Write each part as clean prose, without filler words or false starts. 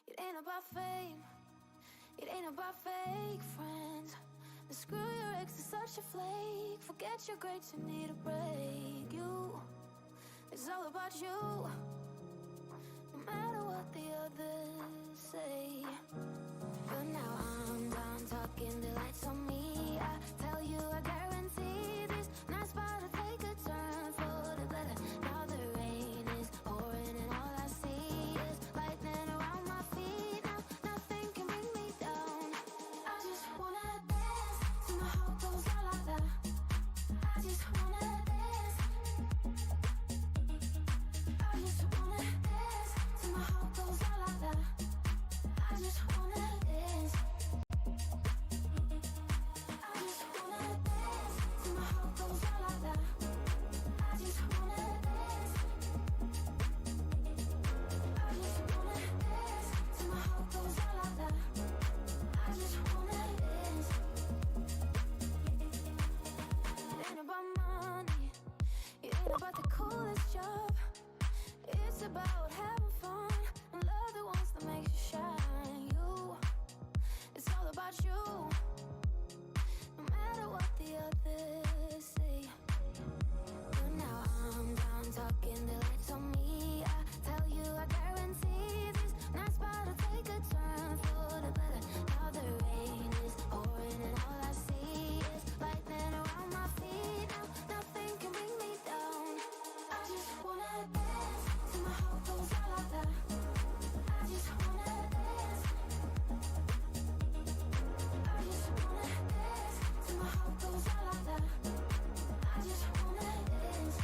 It ain't about fame, it ain't about fake friends. And screw your ex, is such a flake. Forget your grades, you need a break. You, it's all about you, no matter what the others say. But now I'm done talking, the lights on me. I tell you, I guarantee this night's about to take a turn for the better. Now the rain is pouring and all I see is lightning around my feet. Now nothing can bring me down. I just wanna dance till my heart goes la la la. I just wanna dance. I just wanna dance till my heart goes la la la. I just wanna dance. I just wanna dance till my heart goes la la la. I just wanna dance. I just wanna dance till my heart goes la la la. I just wanna dance. It ain't about money, it ain't about the coolest job. It's about having fun and love the ones that makes you shine. You, it's all about you, no matter what the others say. But now I'm done talking, the lights on me. I tell you, I guarantee this night's about to take a turn for the better. Now the rain is pouring and all I see is lightning around my feet. Now nothing can bring me down. I just wanna dance till my heart goes la la la. I just wanna dance. I just wanna dance till my heart goes la la la. I just wanna dance.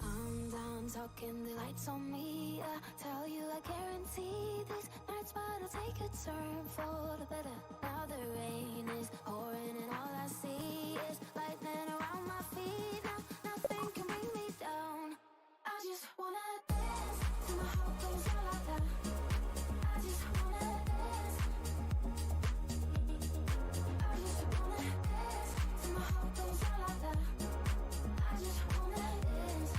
I'm done talking, the lights on me. I tell you, I guarantee this night's about to take a turn for the better. Now the rain is pouring and all I see is lightning around my feet. Now nothing can bring me down. I just wanna dance till my heart goes la la la. I just wanna dance. I just wanna dance till my heart goes la la la. I just wanna dance.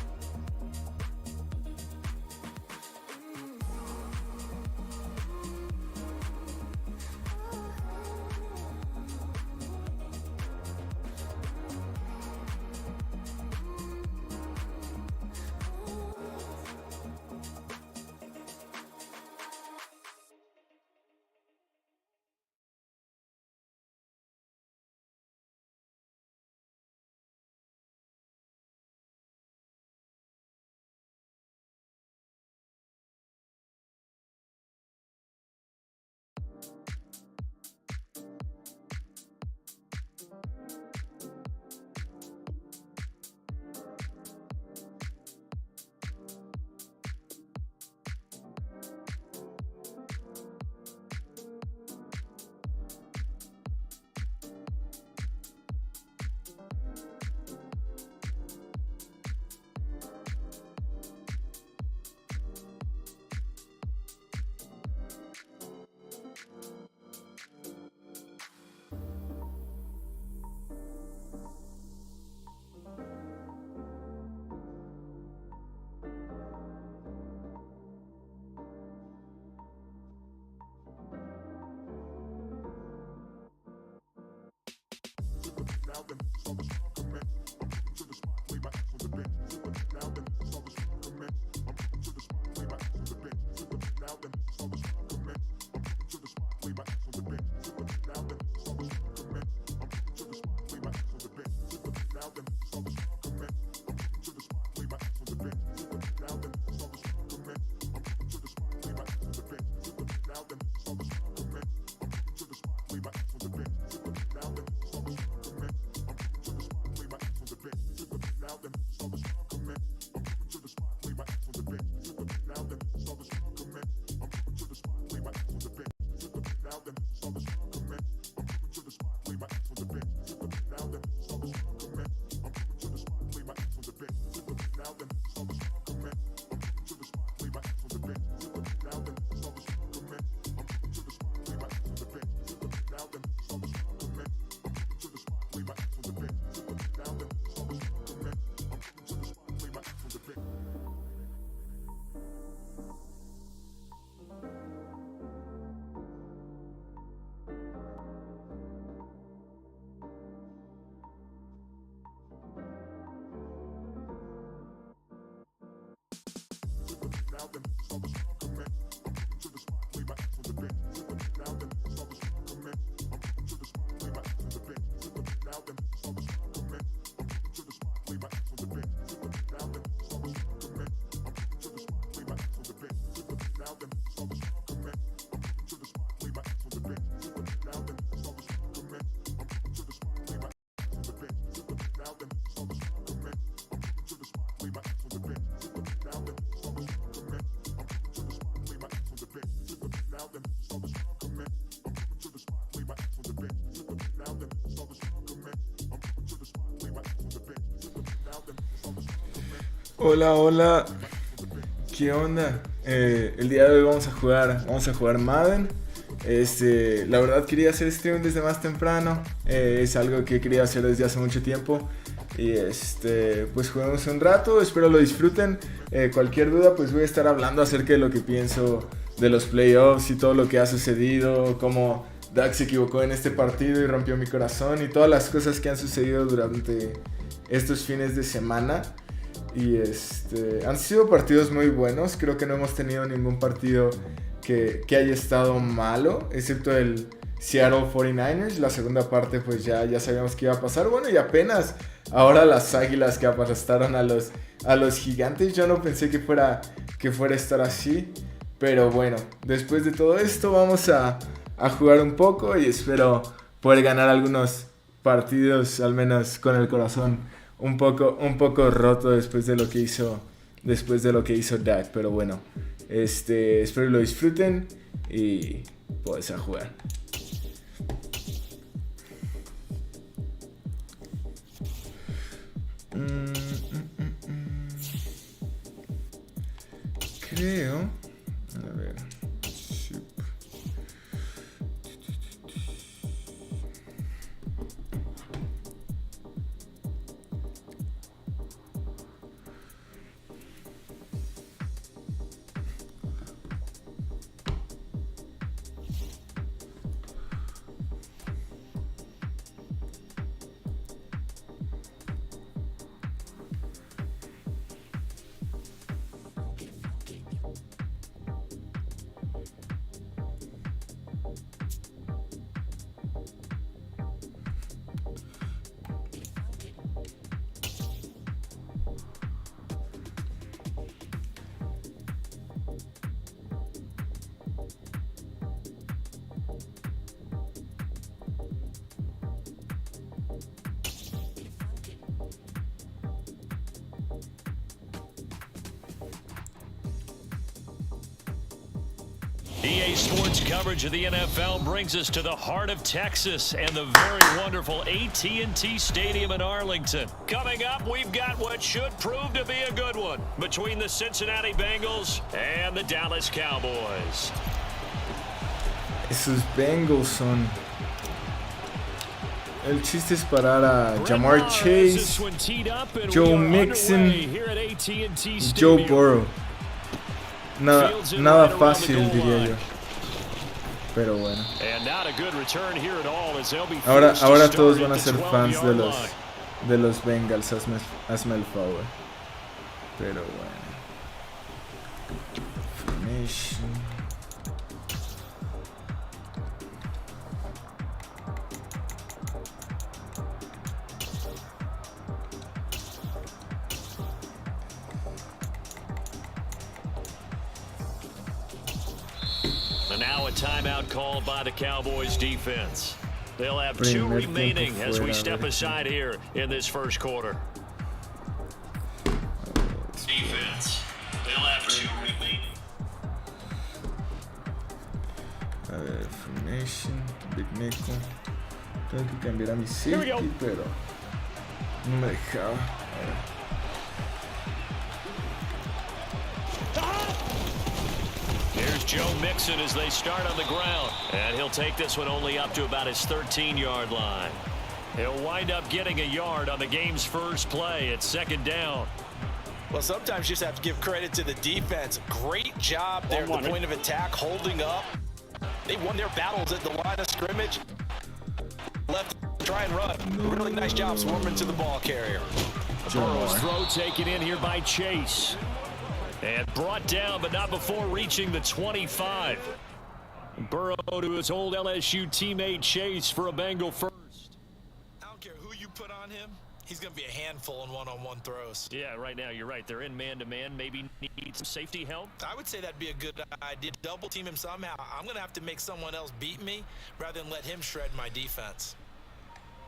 Hola, hola. ¿Qué onda? El día de hoy vamos a jugar Madden. La verdad quería hacer stream desde más temprano. Es algo que quería hacer desde hace mucho tiempo. Y pues juguemos un rato, espero lo disfruten. Cualquier duda, pues voy a estar hablando acerca de lo que pienso de los playoffs y todo lo que ha sucedido, cómo Dak se equivocó en este partido y rompió mi corazón y todas las cosas que han sucedido durante estos fines de semana. Y han sido partidos muy buenos. Creo que no hemos tenido ningún partido que haya estado malo, excepto el Seattle 49ers. La segunda parte pues ya sabíamos que iba a pasar. Bueno, y apenas ahora las Águilas que aplastaron a los Gigantes. Yo no pensé que fuera a estar así. Pero bueno, después de todo esto vamos a jugar un poco y espero poder ganar algunos partidos, al menos con el corazón un poco roto después de lo que hizo Dak. Pero bueno, espero lo disfruten y pues a jugar. Creo, a ver, EA Sports coverage of the NFL brings us to the heart of Texas and the very wonderful AT&T Stadium in Arlington. Coming up, we've got what should prove to be a good one between the Cincinnati Bengals and the Dallas Cowboys. Esos Bengals son... El chiste es parar a Jamar Chase, Joe Mixon y Joe Burrow. Nada fácil, diría yo. Pero bueno. Ahora todos van a ser fans de los Bengals. Hazme el favor. Pero bueno. Formation. Now a timeout called by the Cowboys defense. They'll have two remaining as we step aside here in this first quarter. Defense. They'll have two remaining. A ver, formation, Big Nickel. Tengo que cambiar a mi safety, pero no me dejaba. Here's Joe Mixon as they start on the ground. And he'll take this one only up to about his 13-yard line. He'll wind up getting a yard on the game's first play at second down. Well, sometimes you just have to give credit to the defense. Great job there at the point of attack, holding up. They won their battles at the line of scrimmage. Left, try and run. Really nice job swarming to the ball carrier. Burrow's throw taken in here by Chase. And brought down, but not before reaching the 25. Burrow to his old LSU teammate Chase for a Bengal first. I don't care who you put on him. He's going to be a handful in one-on-one throws. Yeah, right now you're right. They're in man-to-man. Maybe need some safety help. I would say that'd be a good idea. Double team him somehow. I'm going to have to make someone else beat me rather than let him shred my defense.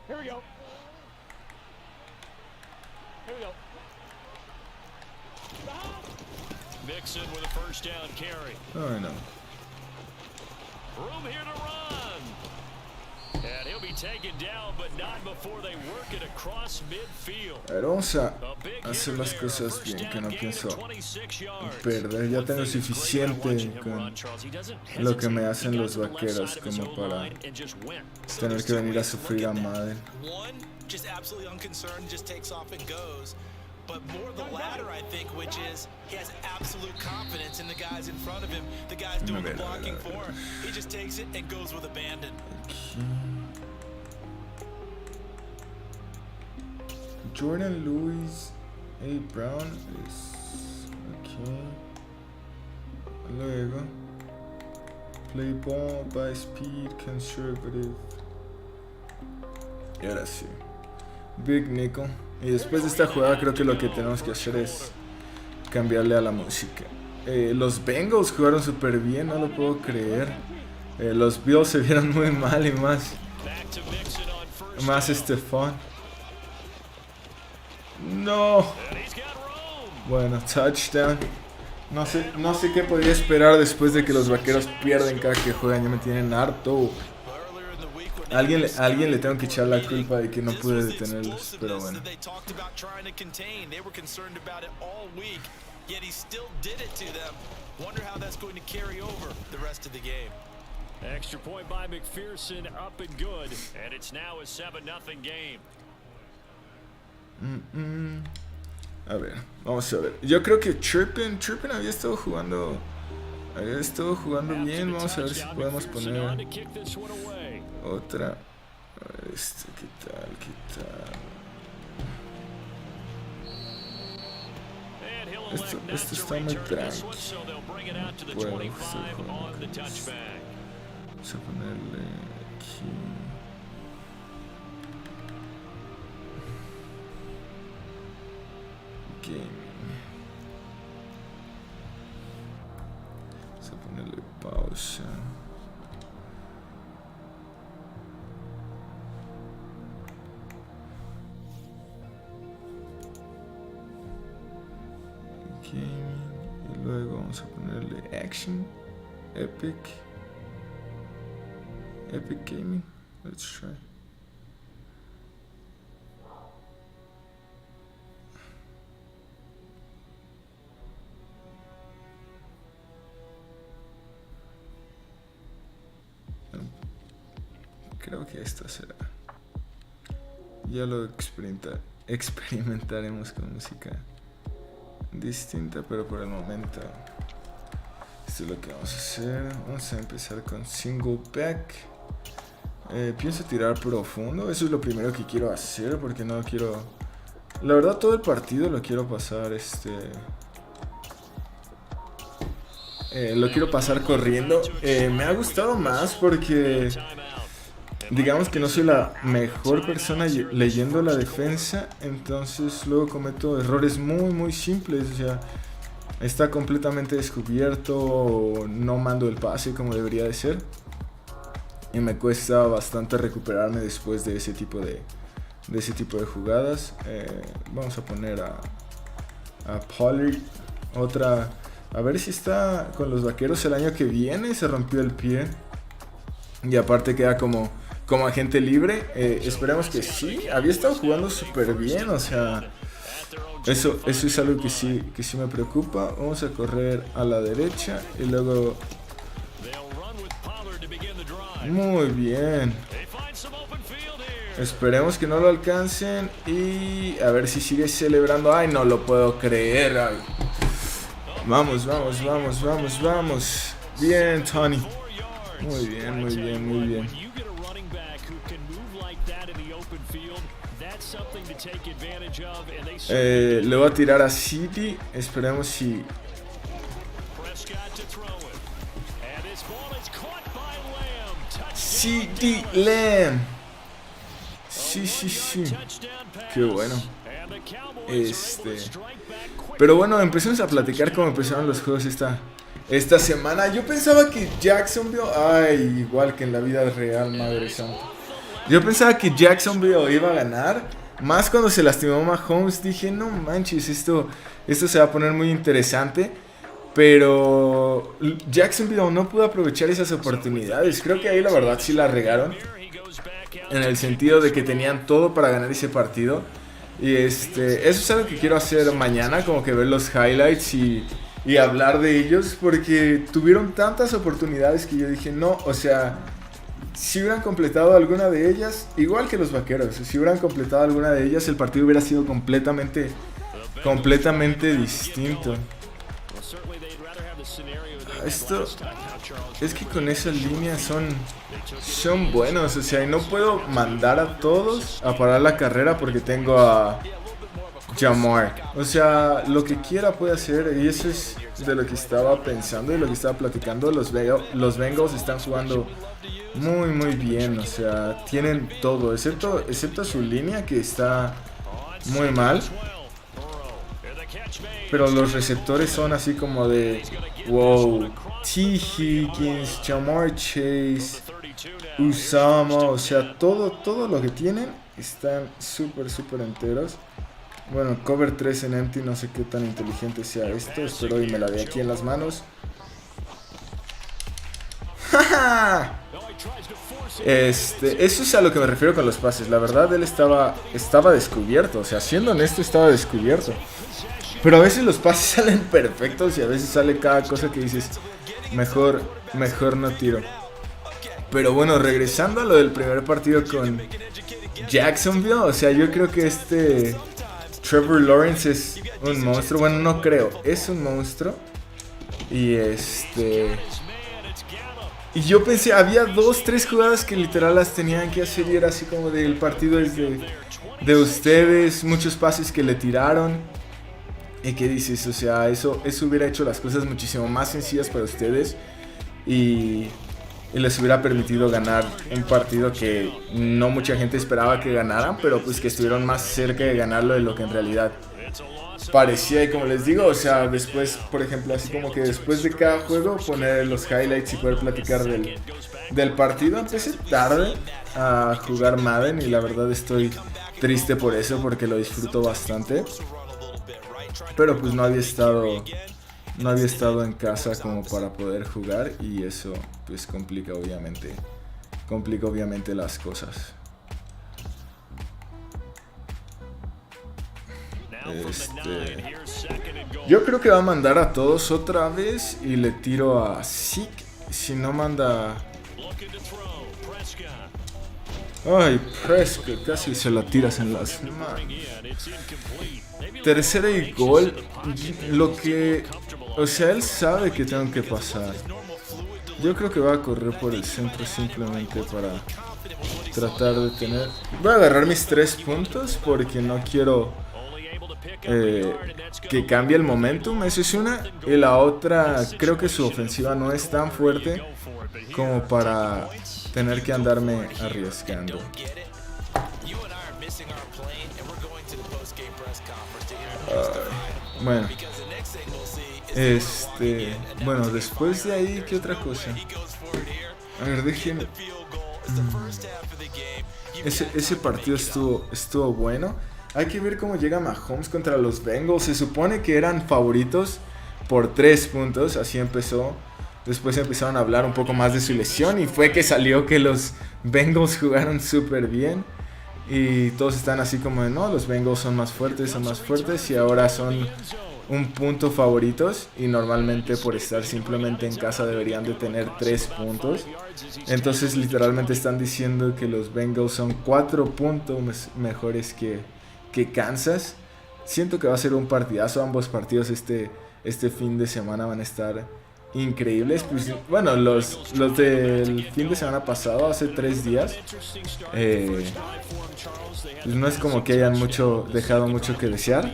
Here we go. Here we go. Mixon with a first down carry. Oh, no. Room here to run. And he'll be A ver, vamos a hacer las cosas bien, que no pienso perder. Ya tengo suficiente con lo que me hacen los vaqueros como para tener que venir a sufrir a Madden. But more the latter, I think, which is he has absolute confidence in the guys in front of him. The guys doing the blocking for him. He just takes it and goes with abandon. Jordan Lewis A. Brown es okay. Luego play ball by speed conservative. Y ahora sí, Big Nickel. Y después de esta jugada creo que lo que tenemos que hacer es cambiarle a la música. Los Bengals jugaron súper bien, no lo puedo creer. Los Bills se vieron muy mal y más Stephon. No. Bueno, touchdown. No sé qué podría esperar después de que los vaqueros pierden cada que juegan. Ya me tienen harto. Alguien le tengo que echar la culpa de que no pude detenerlos, pero bueno. Extra point by McPherson, up and good, and it's now a 7-0 game. A ver, vamos a ver. Yo creo que Turpin había estado jugando bien. Vamos a ver si podemos poner otra. ¿Qué tal? Esto está muy tranqui. Bueno, vamos a ponerle aquí. Gaming. Vamos a ponerle pausa. Gaming. Y luego vamos a ponerle action. Epic Gaming. Let's try. Creo que esta será. Ya lo experimentaremos con música distinta, pero por el momento esto es lo que vamos a hacer. Vamos a empezar con single back. Pienso tirar profundo. Eso es lo primero que quiero hacer, porque no quiero, la verdad, todo el partido lo quiero pasar lo quiero pasar corriendo. Me ha gustado más porque digamos que no soy la mejor persona leyendo la defensa, entonces luego cometo errores muy simples. O sea, está completamente descubierto, no mando el pase como debería de ser, y me cuesta bastante recuperarme después de ese tipo de jugadas. Vamos a poner a Pollard, otra, a ver si está con los vaqueros el año que viene. Se rompió el pie y aparte queda como agente libre. Esperemos que sí. Había estado jugando súper bien, o sea, eso es algo que sí me preocupa. Vamos a correr a la derecha y luego, muy bien, esperemos que no lo alcancen y a ver si sigue celebrando. Ay, no lo puedo creer. Ay. Vamos. Bien, Tony. Muy bien. Le voy a tirar a City. Esperemos si... City Lamb. Sí. Qué bueno. Pero bueno, empecemos a platicar cómo empezaron los juegos esta semana. Yo pensaba que Jacksonville... Ay, igual que en la vida real, madre santa. Yo pensaba que Jacksonville iba a ganar. Más cuando se lastimó Mahomes. Dije, no manches, esto se va a poner muy interesante. Pero Jacksonville no pudo aprovechar esas oportunidades. Creo que ahí la verdad sí la regaron. en el sentido de que tenían todo para ganar ese partido. Y eso es algo que quiero hacer mañana, como que ver los highlights y hablar de ellos, porque tuvieron tantas oportunidades que yo dije, no, o sea, si hubieran completado alguna de ellas, igual que los Vaqueros, si hubieran completado alguna de ellas, el partido hubiera sido completamente distinto. Esto es que con esa línea son buenos, o sea, y no puedo mandar a todos a parar la carrera porque tengo a Jamar. O sea, lo que quiera puede hacer, y eso es de lo que estaba pensando y lo que estaba platicando. Los Bengals están jugando muy bien, o sea, tienen todo, excepto su línea que está muy mal. Pero los receptores son así como de wow, T. Higgins, Jamar Chase, Usama, o sea, todo lo que tienen están súper enteros. Bueno, cover 3 en empty, no sé qué tan inteligente sea esto, espero y me la dé aquí en las manos. Eso es a lo que me refiero con los pases. La verdad, él estaba descubierto, o sea, siendo honesto, estaba descubierto. Pero a veces los pases salen perfectos y a veces sale cada cosa que dices, mejor no tiro. Pero bueno, regresando a lo del primer partido con Jacksonville, o sea, yo creo que Trevor Lawrence es un monstruo. Bueno, no creo, es un monstruo. Y y yo pensé, había 2-3 jugadas que literal las tenían que hacer y era así como el partido es de ustedes, muchos pases que le tiraron. ¿Y qué dices? O sea, eso hubiera hecho las cosas muchísimo más sencillas para ustedes y les hubiera permitido ganar un partido que no mucha gente esperaba que ganaran, pero pues que estuvieron más cerca de ganarlo de lo que en realidad parecía. Y como les digo, o sea, después, por ejemplo, así como que después de cada juego poner los highlights y poder platicar del partido. Empecé tarde a jugar Madden y la verdad estoy triste por eso, porque lo disfruto bastante. Pero pues no había estado en casa como para poder jugar y eso pues complica obviamente las cosas. Yo creo que va a mandar a todos otra vez y le tiro a Zeke. Si no manda... Ay, Prescott, casi se la tiras en las manos. Tercera y gol. O sea, él sabe que tengo que pasar. Yo creo que va a correr por el centro simplemente para tratar de tener... Voy a agarrar mis 3 puntos porque no quiero que cambie el momentum. Esa es una. Y la otra, creo que su ofensiva no es tan fuerte como para tener que andarme arriesgando. Bueno, bueno, después de ahí, ¿qué otra cosa? A ver, déjenme. Ese partido estuvo bueno. Hay que ver cómo llega Mahomes contra los Bengals. Se supone que eran favoritos por 3 puntos, así empezó. Después empezaron a hablar un poco más de su lesión y fue que salió que los Bengals jugaron súper bien. Y todos están así como de, no, los Bengals son más fuertes y ahora son un punto favoritos. Y normalmente por estar simplemente en casa deberían de tener 3 puntos. Entonces literalmente están diciendo que los Bengals son 4 puntos mejores que Kansas. Siento que va a ser un partidazo. Ambos partidos este fin de semana van a estar increíbles. Pues, bueno, los del fin de semana pasado, hace 3 días, pues no es como que hayan dejado mucho que desear,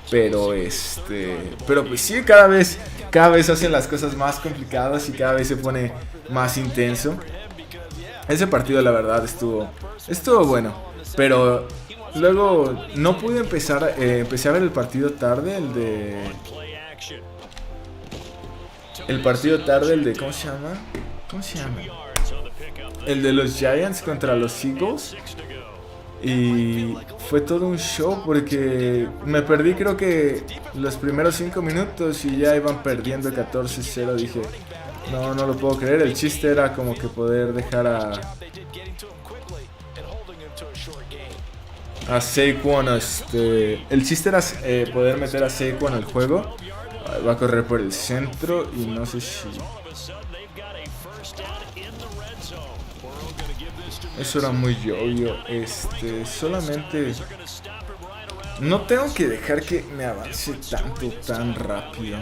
pero pues sí, cada vez hacen las cosas más complicadas y cada vez se pone más intenso. Ese partido la verdad estuvo bueno, pero luego no pude empecé a ver el partido tarde, el de ¿cómo se llama? El de los Giants contra los Eagles. Y fue todo un show porque me perdí creo que los primeros 5 minutos y ya iban perdiendo 14-0. Dije, No, no lo puedo creer. El chiste era como que poder dejar a Saquon, el chiste era poder meter a Saquon al juego. Va a correr por el centro y no sé si... Eso era muy obvio. Solamente... No tengo que dejar que me avance tanto, tan rápido.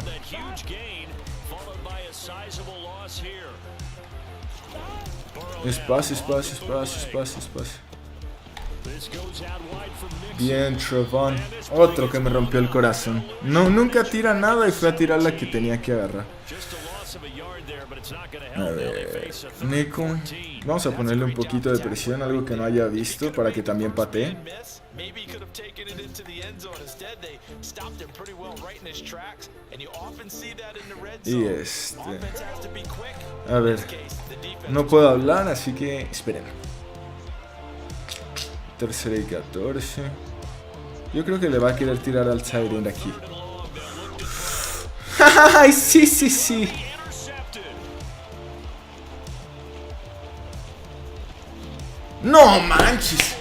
Espacio, espacio, espacio, espacio, espacio. Bien, Trevon. Otro que me rompió el corazón. No, nunca tira nada y fue a tirar la que tenía que agarrar. A ver, Nico. Vamos a ponerle un poquito de presión, algo que no haya visto, para que también patee. Y a ver, no puedo hablar, así que esperen. Tercera y 14. Yo creo que le va a querer tirar al tight end aquí. ¡Ay, sí, sí, sí! ¡No manches!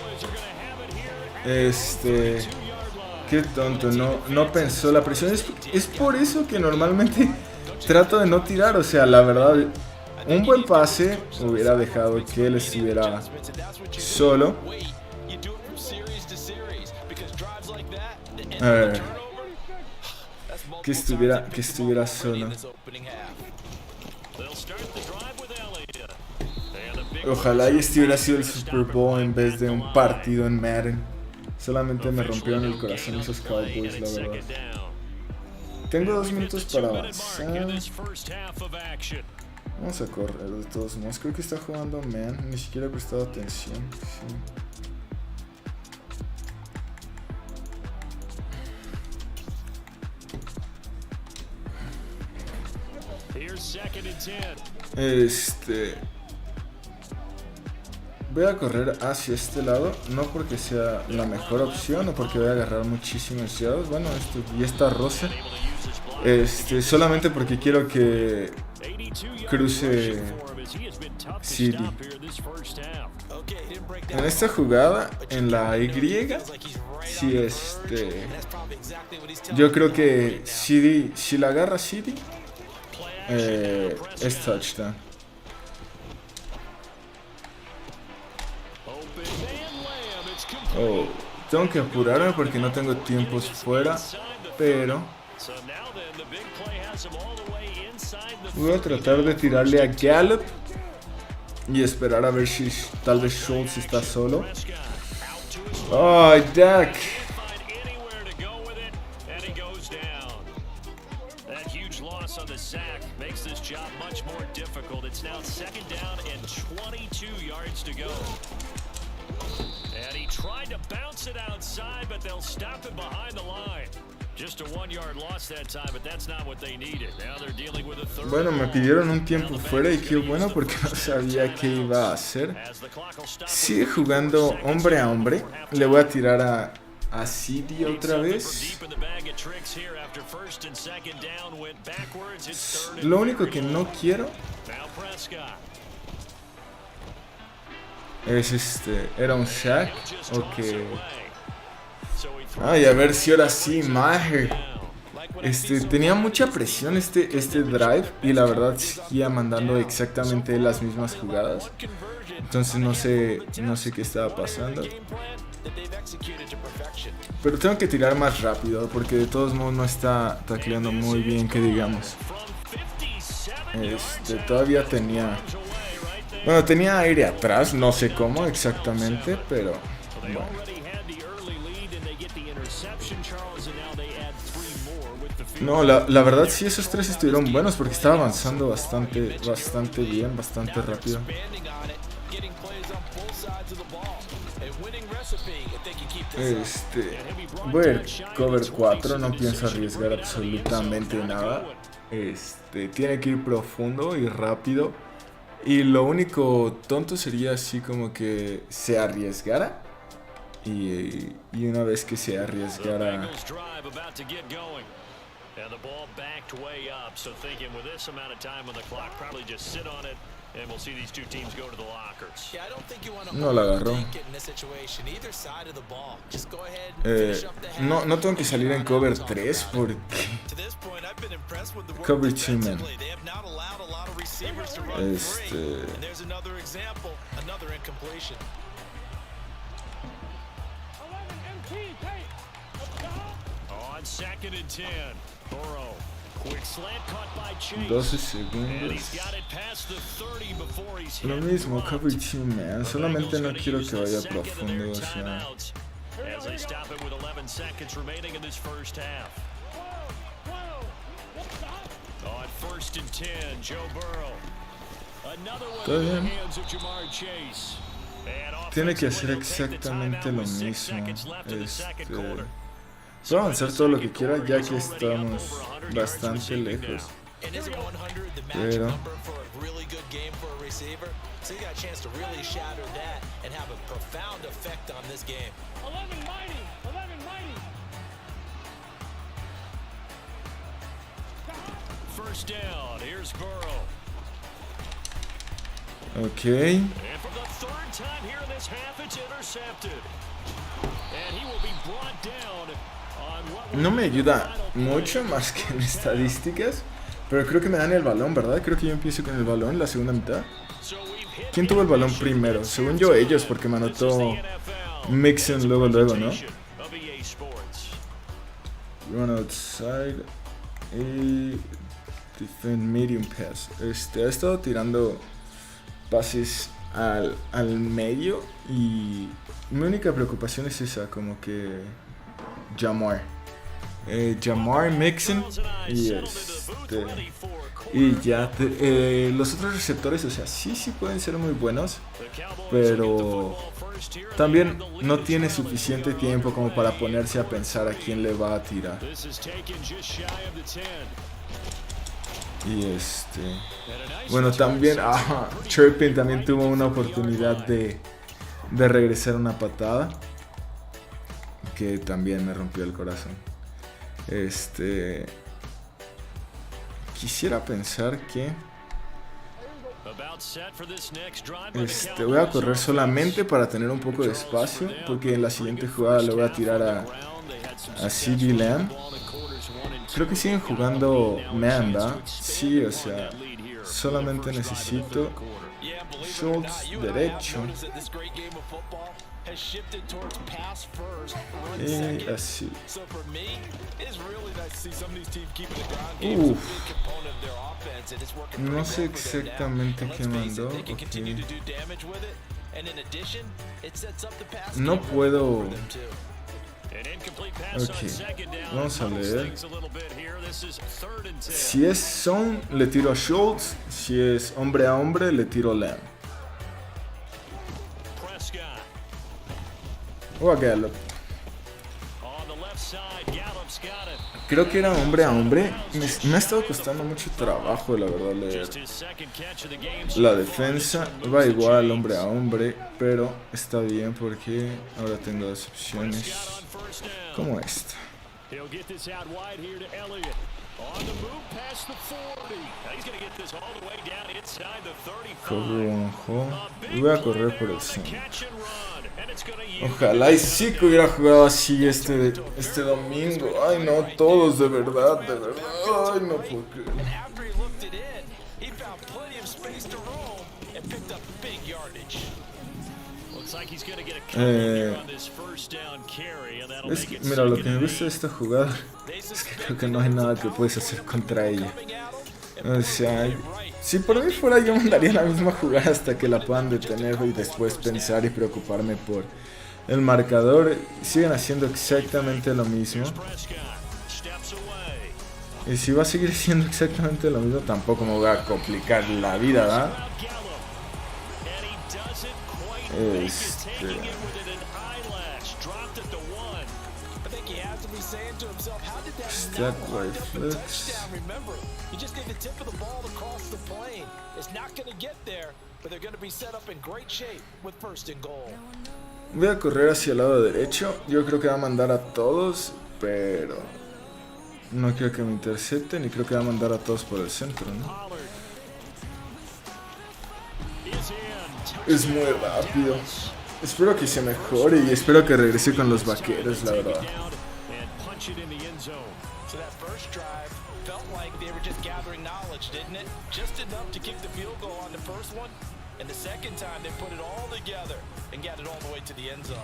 Qué tonto, no pensó la presión. Es por eso que normalmente trato de no tirar. O sea, la verdad, un buen pase hubiera dejado que él estuviera solo. A ver, que estuviera solo. Ojalá y este hubiera sido el Super Bowl en vez de un partido en Madden. Solamente me rompieron el corazón esos Cowboys, la verdad. Tengo 2 minutos para avanzar. Vamos a correr de todos modos. Creo que está jugando man. Ni siquiera he prestado atención. Sí. Voy a correr hacia este lado, no porque sea la mejor opción o porque voy a agarrar muchísimos yardas. Bueno, y esta rosa, solamente porque quiero que cruce CD. En esta jugada, en la Y, si yo creo que CD, si la agarra CD, es touchdown. Oh, tengo que apurarme porque no tengo tiempos fuera, pero voy a tratar de tirarle a Gallup y esperar a ver si tal vez Schultz está solo. ¡Ay, Dak! And he tried to bounce it outside, but they'll stop it behind the line. Just a 1-yard loss that time, but that's not what they needed. Now they're dealing with a third. Bueno, me pidieron un tiempo fuera y qué bueno porque no sabía qué iba a hacer. Sigue jugando hombre a hombre. Le voy a tirar a CD otra vez. Lo único que no quiero es era un sack. Ok. Ay, a ver si ahora sí, Maher. Tenía mucha presión este drive y la verdad seguía mandando exactamente las mismas jugadas. Entonces no sé qué estaba pasando. Pero tengo que tirar más rápido porque de todos modos no está tacleando muy bien, que digamos. Todavía tenía... Bueno, tenía aire atrás, no sé cómo exactamente, pero bueno. No, la verdad sí, esos 3 estuvieron buenos porque estaba avanzando bastante bien, bastante rápido. Voy a ir cover 4, no pienso arriesgar absolutamente nada. Tiene que ir profundo y rápido. Y lo único tonto sería así como que se arriesgara. Y una vez que se arriesgara, And the ball backed way up, so thinking with this amount of time on the clock, probably just sit on it, and we'll see these two teams go to the lockers. Yeah, I don't think you want to No la agarró. in this situation. Either side of the ball. Just go ahead and finish up the half. No tengo que salir en cover 3 porque To this point, I've been impressed with the work cover 2 man. defensively. They have not allowed a lot of receivers to run free. And there's another example, another incompletion. On 2nd and 10, Burrow. Quick slant caught by Chase. 12 And segundos. he's got it past the 30 before he's hit. Lo mismo, cover 2 man. Solamente no quiero que vaya profundo, o sea. As they stop it with 11 seconds remaining in this first half. On 1st and 10, Joe Burrow. Another one Todo in the bien. hands of Jamar Chase. And Tiene que hacer offensively, they'll take the exactamente timeout lo with 6 mismo. seconds left in the second quarter. Puedo avanzar todo lo que quiera ya que estamos bastante lejos. And isn't 100 the magic Pero number for a really good game for a receiver? So you got a chance to really shatter that and have a profound effect on this game. 11 mighty. First down, here's Burrow. ok. And for the 3rd time here in this half, it's intercepted. And he will be brought down on what No me ayuda mucho más que en estadísticas, pero creo que me dan el balón, ¿verdad? Creo que yo empiezo con el balón la segunda mitad. ¿Quién tuvo el balón primero? Según yo ellos, porque me anotó Mixon luego, ¿no? Run outside y defend medium pass. Ha estado tirando pases al medio y mi única preocupación es esa, como que Jamar, Mixon y ya los otros receptores, o sea, sí pueden ser muy buenos, pero también no tiene suficiente tiempo como para ponerse a pensar a quién le va a tirar. Y bueno, también Chirpin también tuvo una oportunidad de regresar una patada que también me rompió el corazón. Quisiera pensar que voy a correr solamente para tener un poco de espacio, porque en la siguiente jugada le voy a tirar a CD Lamb. Creo que siguen jugando man, ¿verdad? Sí, o sea, solamente necesito Schultz derecho y así. No sé exactamente qué mandó. Okay. No puedo. Ok, vamos a leer. Si es zone, le tiro a Schultz. Si es hombre a hombre, le tiro a Lamb. O a Gallup. Creo que era hombre a hombre. Me ha estado costando mucho trabajo, la verdad, leer. La defensa va igual hombre a hombre, pero está bien porque ahora tengo dos opciones como esta. Cover one hole. Y voy a correr por el centro. Ojalá y sí que hubiera jugado así este domingo. Ay no, todos de verdad. Ay no puedo creer. Es que, mira, lo que me gusta de esta jugada es que creo que no hay nada que puedes hacer contra ella. O sea, si por mí fuera, yo mandaría la misma jugada hasta que la puedan detener y después pensar y preocuparme por el marcador. Siguen haciendo exactamente lo mismo. Y si va a seguir siendo exactamente lo mismo, tampoco me voy a complicar la vida, ¿verdad? Stack right flex. Voy a correr hacia el lado derecho. Yo creo que va a mandar a todos, pero No quiero que me intercepten y creo que va a mandar a todos por el centro, ¿no? Es muy rápido. Espero que se mejore y espero que regrese con los vaqueros, la verdad. So that first drive felt like they were just gathering knowledge, didn't it? Just enough to kick the field goal on the first one, and the second time they put it all together and got it all the way to the end zone.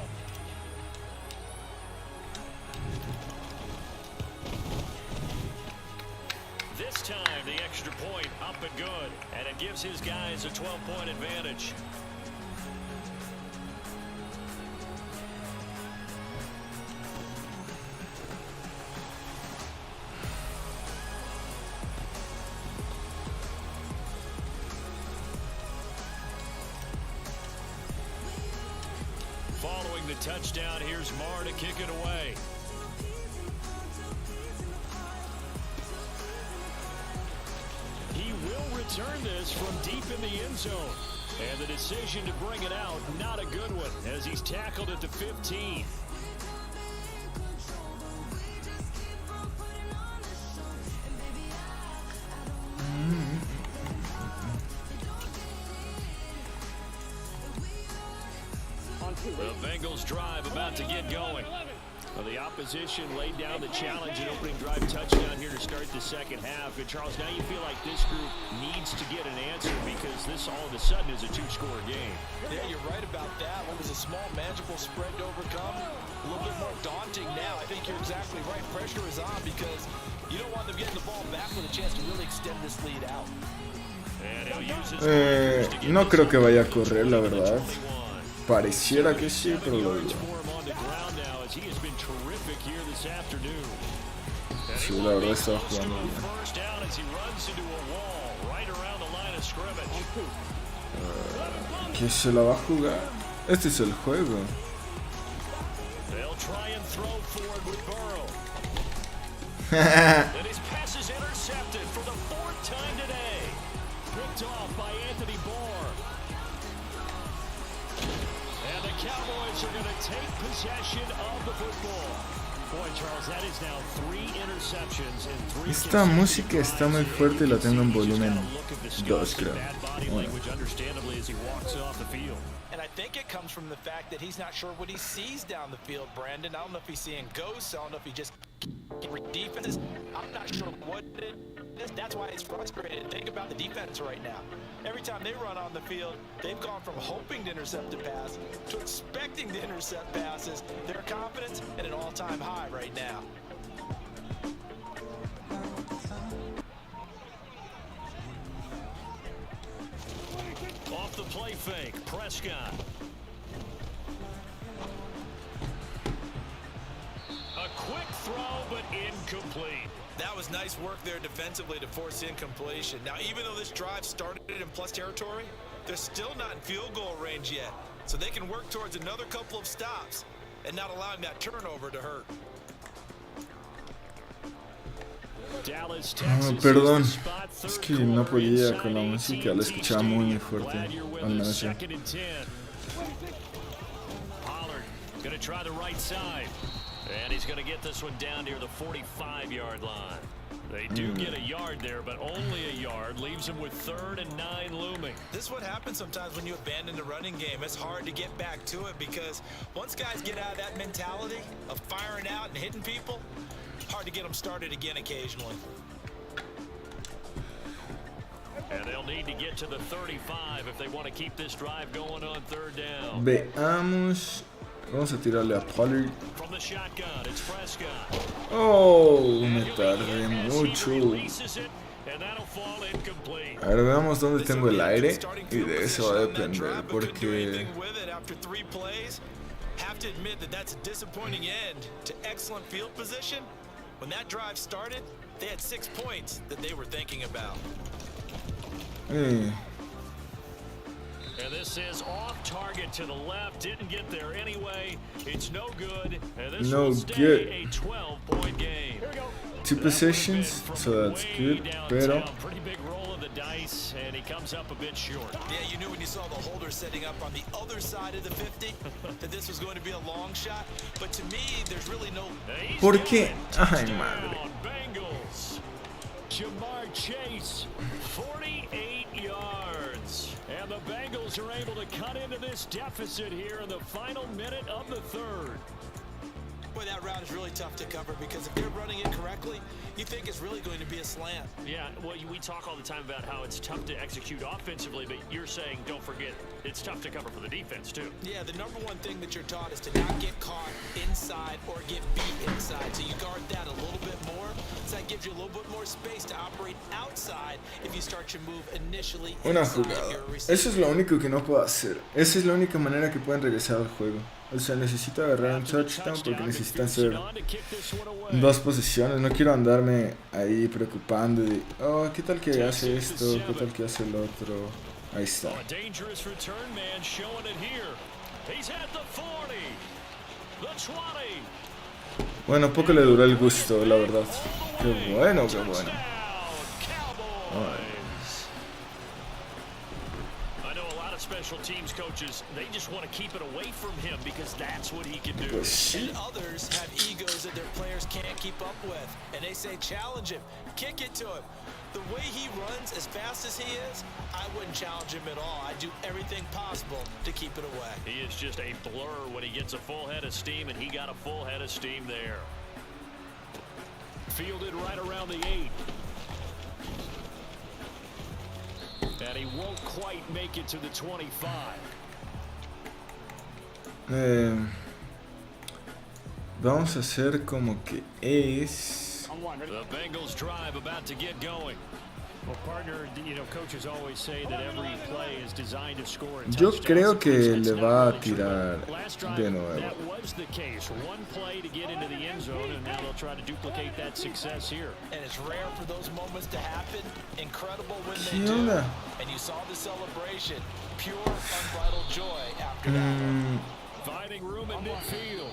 This time the extra point up and good, and it gives his guys a 12-point advantage. Following the touchdown, here's Marr to kick it away. He will return this from deep in the end zone. And the decision to bring it out, not a good one, as he's tackled at the 15. The Bengals drive about to get going. Well, the opposition laid down the challenge and opening drive touchdown here to start the second half. And Charles, now you feel like this group needs to get an answer because this all of a sudden is a two-score game. Yeah, you're right about that. What was a small, manageable spread to overcome? A little bit more daunting now. I think you're exactly right. Pressure is on because you don't want them getting the ball back with a chance to really extend this lead out. No creo que vaya a correr, la verdad. Pareciera que sí, pero lo dudo. Sí, la verdad estaba jugando bien. ¿Quién se la va a jugar? Este es el juego. Cowboys are going to take possession of the football. Boy, Charles, that is now 3 interceptions in 3. Esta música está muy fuerte y la tengo en volumen 2, creo. Bueno. And I think it comes from the fact that he's not sure what he sees down the field, Brandon. I don't know if he's seeing ghosts. I don't know if he just defenses. I'm not sure what it is. That's why he's frustrated. Think about the defense right now. Every time they run on the field, they've gone from hoping to intercept a pass to expecting to intercept passes. Their confidence at an all-time high right now. Off the play fake, Prescott. A quick throw, but incomplete. That was nice work there defensively to force incompletion. Now, even though this drive started in plus territory, they're still not in field goal range yet. So they can work towards another couple of stops and not allowing that turnover to hurt. Perdón, es que no podía con la música, la escuchaba muy fuerte. Al menos yo. Pollard gonna try the right side. And he's going to get this one down near the 45-yard line. They do get a yard there, but only a yard. Leaves them with 3rd and 9 looming. This is what happens sometimes when you abandon the running game. It's hard to get back to it because once guys get out of that mentality of firing out and hitting people, hard to get them started again occasionally. And they'll need to get to the 35 if they want to keep this drive going on 3rd down. Veamos. Vamos a tirarle a Pollard. Oh, me tardé mucho. A ver, veamos dónde tengo el aire y de eso va a depender porque have to admit that that's a disappointing end to excellent field position. When that drive started, they had 6 points that they were thinking about. And this is off target it to the left, didn't get there anyway. It's no good. And this No will stay good. a 12-point game. 2 possessions, so that's good, pero Pretty big roll of the dice, and he comes up a bit short. Yeah, you knew when you saw the holder setting up on the other side of the 50 that this was going to be a long shot. But to me, there's really no... ¿por qué? Ay, madre. Bengals. Jamar Chase, 48 yards. And the Bengals are able to cut into this deficit here in the final minute of the third. Boy, that route is really tough to cover because if they're running it correctly, you think it's really going to be a slant. Yeah, well, we talk all the time about how it's tough to execute offensively, but you're saying, don't forget, it's tough to cover for the defense, too. Yeah, the number one thing that you're taught is to not get caught inside or get beat inside. So you guard that a little bit more. So that gives you a little bit more space to operate outside if you start your move initially Una inside jugada. your receiver. Eso es lo único que no puedo hacer. Esa es la única manera que pueden regresar al juego. O sea, necesito agarrar un touchdown porque necesitan hacer 2 posiciones. No quiero andarme ahí preocupando de, oh, ¿qué tal que hace esto? ¿Qué tal que hace el otro? Ahí está. Bueno, poco le duró el gusto, la verdad. Qué bueno, qué bueno. Special teams coaches, they just want to keep it away from him because that's what he can do. Pues sí. And others have egos that their players can't keep up with, and they say challenge him, kick it to him. The way he runs, as fast as he is, I wouldn't challenge him at all. I'd do everything possible to keep it away. He is just a blur when he gets a full head of steam, and he got a full head of steam there. Fielded right around the 8. And he won't quite make it to the 25. Vamos a hacer como que es. The Bengals drive about to get going. Well, partner, you know, coaches always say that every play is designed to score a Yo touchdown. creo que le va a tirar de nuevo. That was the case. One play to get into the end zone, and now they'll try to duplicate that success here. And it's rare for those moments to happen. Incredible when ¿Qué they do. onda? And you saw the celebration. Pure, unbridled joy after that. Finding room in midfield.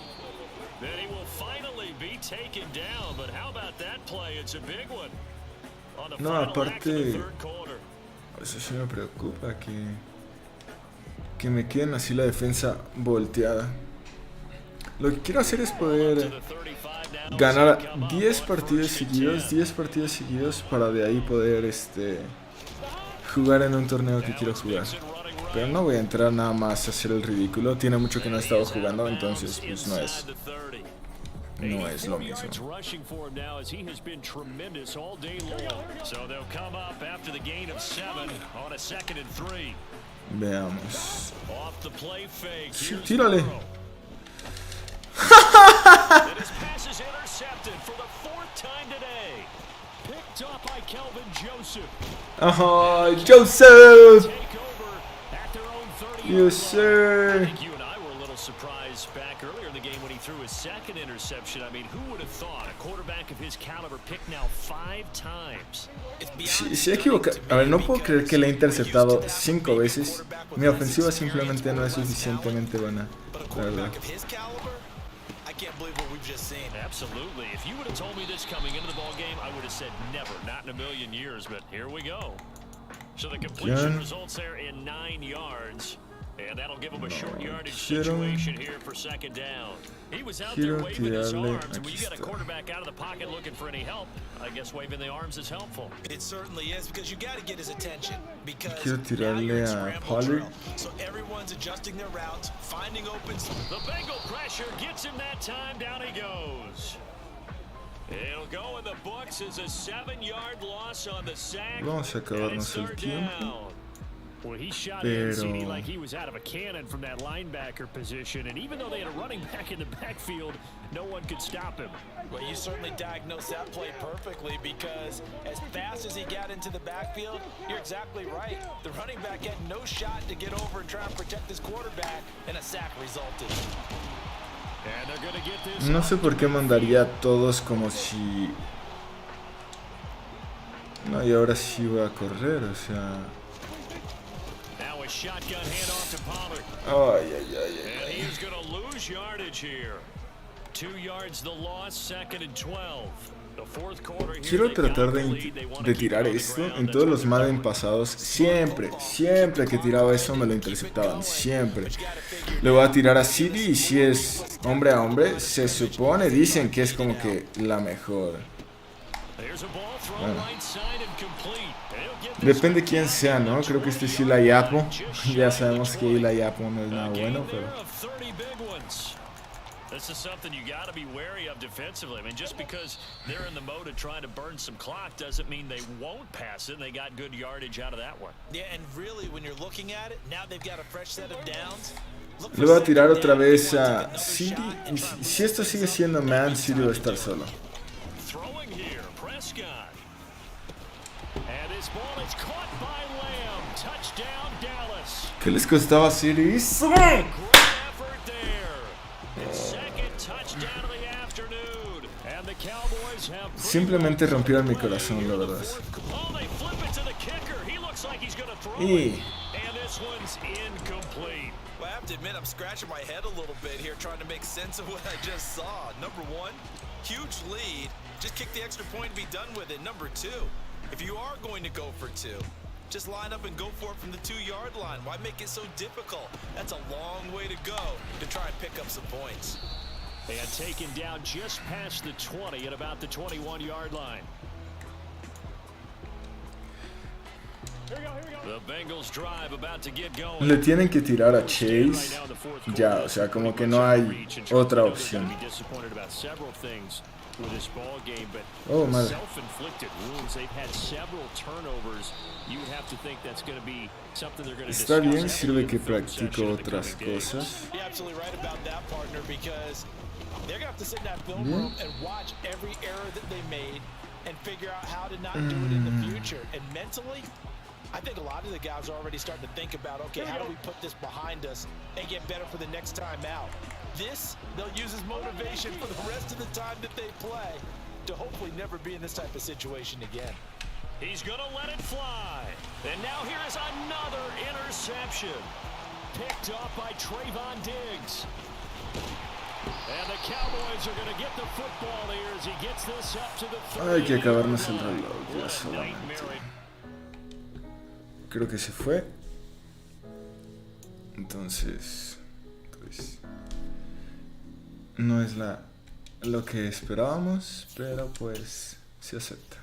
Then he will finally be taken down. But how about that play? It's a big one. No, aparte, eso sí me preocupa que me queden así la defensa volteada. Lo que quiero hacer es poder ganar 10 partidos seguidos para de ahí poder jugar en un torneo que quiero jugar. Pero no voy a entrar nada más a hacer el ridículo. Tiene mucho que no he estado jugando, entonces pues no es lo mismo. Veamos. Sí, tírale. Ajá, Joseph. Yes, sir. Surprise back earlier in the game when he threw his second interception. I mean, who would have thought a quarterback of his caliber picked now 5 times? Se equivoca. A ver, no puedo creer que le he interceptado 5 veces. Mi ofensiva simplemente no es suficientemente buena, la verdad. Absolutely. If you would have told me this coming into the ball game, I would have said never, not in a million years. But here we go. So the completion results there in 9 yards. And that'll give him a short yardage situation here for second down. He was out there waving his arms. When you got a quarterback out of the pocket looking for any help, I guess waving the arms is helpful. It certainly is because you got to get his attention because quiero tirarle a Pollard. So everyone's adjusting their routes, finding open. The Bengal pressure gets him that time. Down he goes. It'll go in the books as a 7-yard loss on the sack. Vamos a acabarnos el tiempo. Well, he shot in CD like he was out of a cannon from that linebacker position, and even though they had a running back in the backfield, no one could stop him. Well, you certainly diagnosed that play perfectly because as fast as he got into the backfield, you're exactly right. The running back had no shot to get over and try and protect his quarterback, and a sack resulted. And they're going to get this. No sé por qué mandaría a todos como si... No, y ahora sí va a correr, o sea... shotgun handoff to Pollard. Ay, ay, ay, ay. And he is going to lose yardage here. 2 yards the loss, 2nd and 12. The fourth quarter here, Quiero tratar de tirar esto. En todos los Madden pasados, siempre que tiraba eso me lo interceptaban. Siempre. Le voy a tirar a City y si es hombre a hombre, se supone, dicen que es como que la mejor. Bueno. Depende quién sea, ¿no? Creo que este es Ilayapo. Ya sabemos que Ilayapo no es nada bueno, pero... This is something you got to be wary of defensively. I mean, just because they're in the mode of trying to burn some clock doesn't mean they won't pass it. And they got good yardage out of that one. Yeah, and really, when you're looking at it, now they've got a fresh set of downs. Le voy a tirar otra vez a City. Y si esto sigue siendo Man, City va a estar solo. Throwing here, Prescott. And his ball is caught by Lamb. Touchdown, Dallas. ¿Qué les costaba City? Simplemente rompieron mi corazón, la verdad. Y... Well, I have to admit, I'm scratching my head a little bit here trying to make sense of what I just saw. Number one, huge lead. Just kick the extra point and be done with it. Number two, if you are going to go for two, just line up and go for it from the 2-yard line. Why make it so difficult? That's a long way to go to try and pick up some points. And taken down just past the 20 at about the 21-yard line. The Bengals drive about to get going. Le tienen que tirar a Chase. Ya, o sea, como que no hay otra opción. Oh, madre. Está bien, sirve que practico otras cosas. They're going to have to sit in that film room and watch every error that they made and figure out how to not do it in the future. And mentally, I think a lot of the guys are already starting to think about, okay, how do we put this behind us and get better for the next time out? This, they'll use as motivation for the rest of the time that they play to hopefully never be in this type of situation again. He's going to let it fly. And now here is another interception. Picked off by Trayvon Diggs. And the Cowboys are going to get the football here as he gets this up to the 30. Hay que acabarnos el reloj ya solamente. Creo que se fue. Entonces, pues no es lo que esperábamos, pero pues se acepta.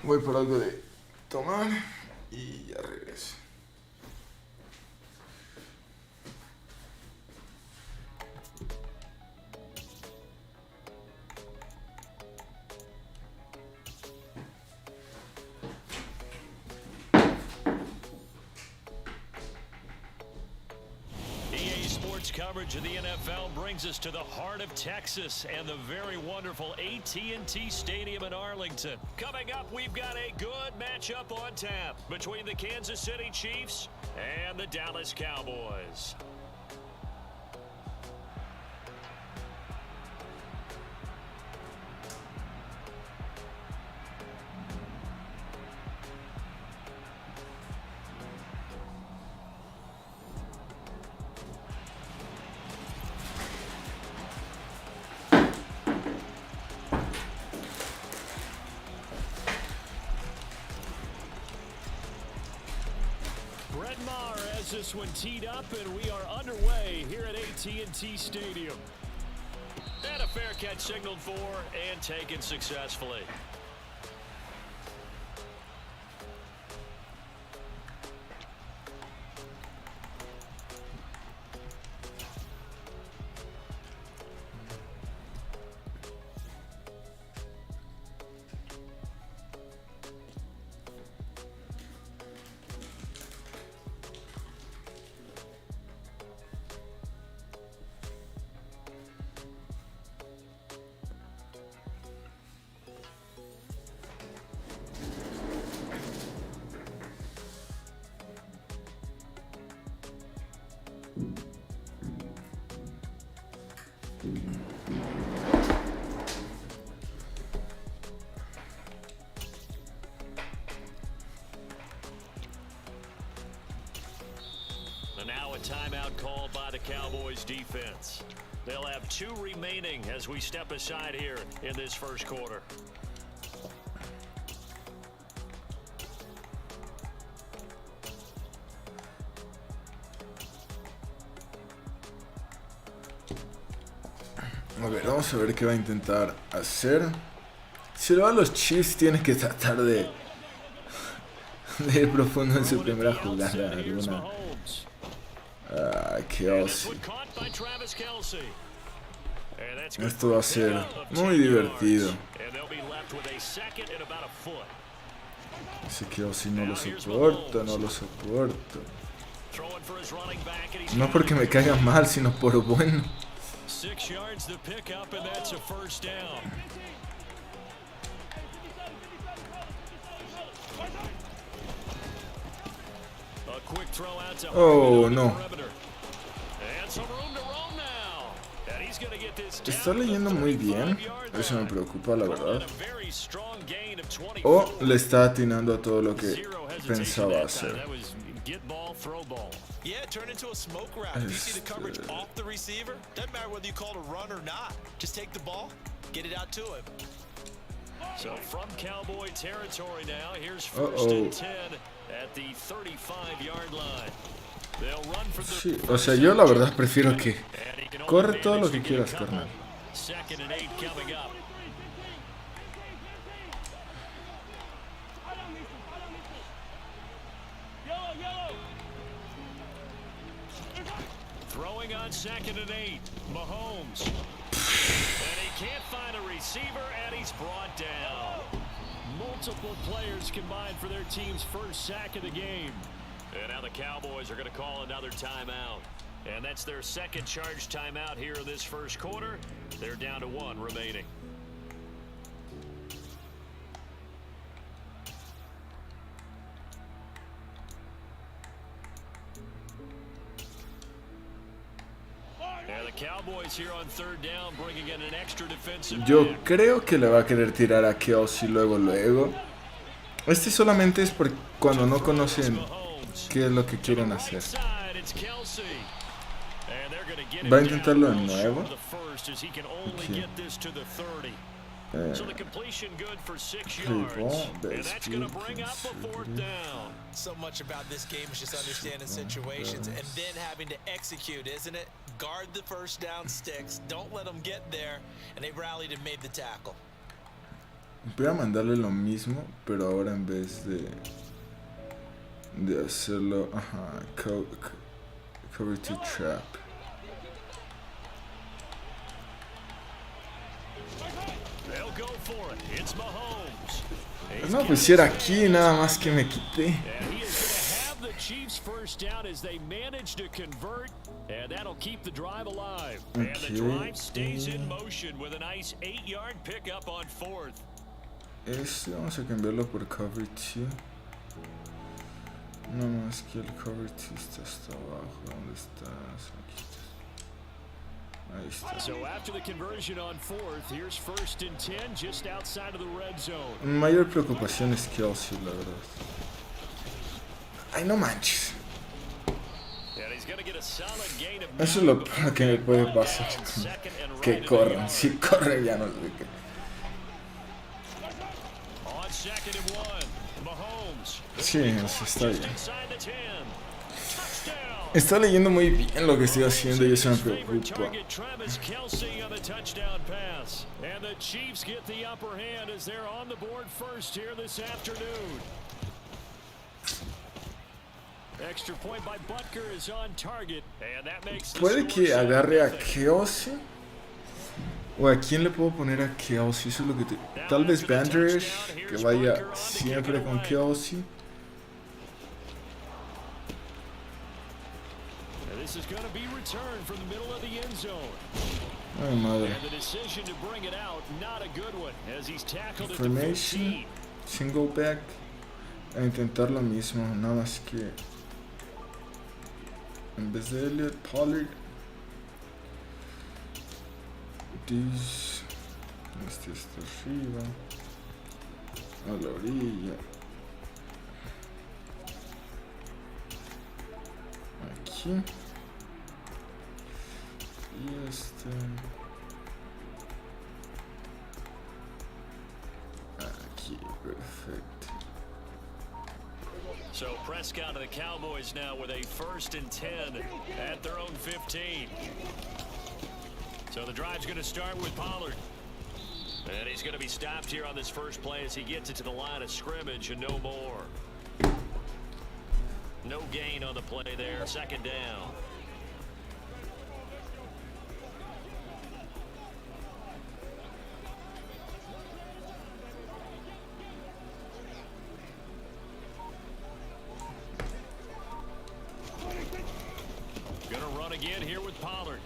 Voy por algo de tomar y ya regreso. Coverage of the NFL brings us to the heart of Texas and the very wonderful AT&T Stadium in Arlington. Coming up, we've got a good matchup on tap between the Kansas City Chiefs and the Dallas Cowboys. This one teed up, and we are underway here at AT&T Stadium. And a fair catch signaled for and taken successfully. now a timeout called by the Cowboys defense. They'll have 2 remaining as we step aside here in this first quarter. A ver, vamos a ver qué va a intentar hacer. Si lo va a los Chiefs, tiene que tratar de ir profundo en su primera jugada. Alguna. Qué oso. Esto va a ser muy divertido. Así que Osi no lo soporto, no lo soporto. No porque me caiga mal, sino por bueno. 6 yards to pick up, and that's a first down. A quick throw out to no. And some room to roam now. And he's going to get this down. Está leyendo muy bien. Eso me preocupa, la verdad. O le está atinando a todo lo que pensaba hacer. Get ball, throw ball. Yeah, turn into a smoke route. If you see the coverage off the receiver, doesn't matter whether you call it a run or not. Just take the ball, get it out to him. So from Cowboy territory now, here's first and 10 at the 35-yard line. They'll run for the Sí, o sea, yo la verdad prefiero que corre todo lo que quieras, carnal. Second and 8 coming up. Throwing on second and 8, Mahomes. And he can't find a receiver, and he's brought down. Multiple players combined for their team's first sack of the game. And now the Cowboys are going to call another timeout. And that's their second charge timeout here in this first quarter. They're down to 1 remaining. Yo creo que le va a querer tirar a Kelsey luego. Este solamente es por cuando no conocen qué es lo que quieren hacer. Va a intentarlo de nuevo. Okay. So the completion good for 6 yards. And that's going to bring up a 4th down. So much about this game is just understanding situations and then having to execute, isn't it? Guard the first down sticks, don't let them get there, and they rallied and made the tackle. Voy a mandarle lo mismo, pero ahora en vez de hacerlo, cover to trap. No, pues si era aquí, nada más que me quité. Este vamos a cambiarlo por cover 2. No más que el cover 2 está hasta abajo. ¿Dónde estás? Aquí estás. Ahí está. So after the conversion on 4th, here's first and 10 just outside of the red zone. Mi mayor preocupación es Kelsey, la verdad. Ay, no manches. Eso es lo que me puede pasar. Que corran. Si corren ya no lo que. Sí, eso está bien. Está leyendo muy bien lo que estoy haciendo y eso me preocupa. Puede que agarre a Kelsey. ¿O a quién le puedo poner a Kelsey? Eso es lo que tal vez Banderish, que vaya siempre con Kelsey. Ay, madre. Formation, single back. A intentar lo mismo, nada más que en vez de Elliot, Pollard. Este está arriba, a la orilla. aquí. Y este... aquí, perfecto. So Prescott of the Cowboys now with a 1st and 10 at their own 15. So the drive's going to start with Pollard. And he's going to be stopped here on this first play as he gets it to the line of scrimmage and no more. No gain on the play there. 2nd down. Going to run again here with Pollard.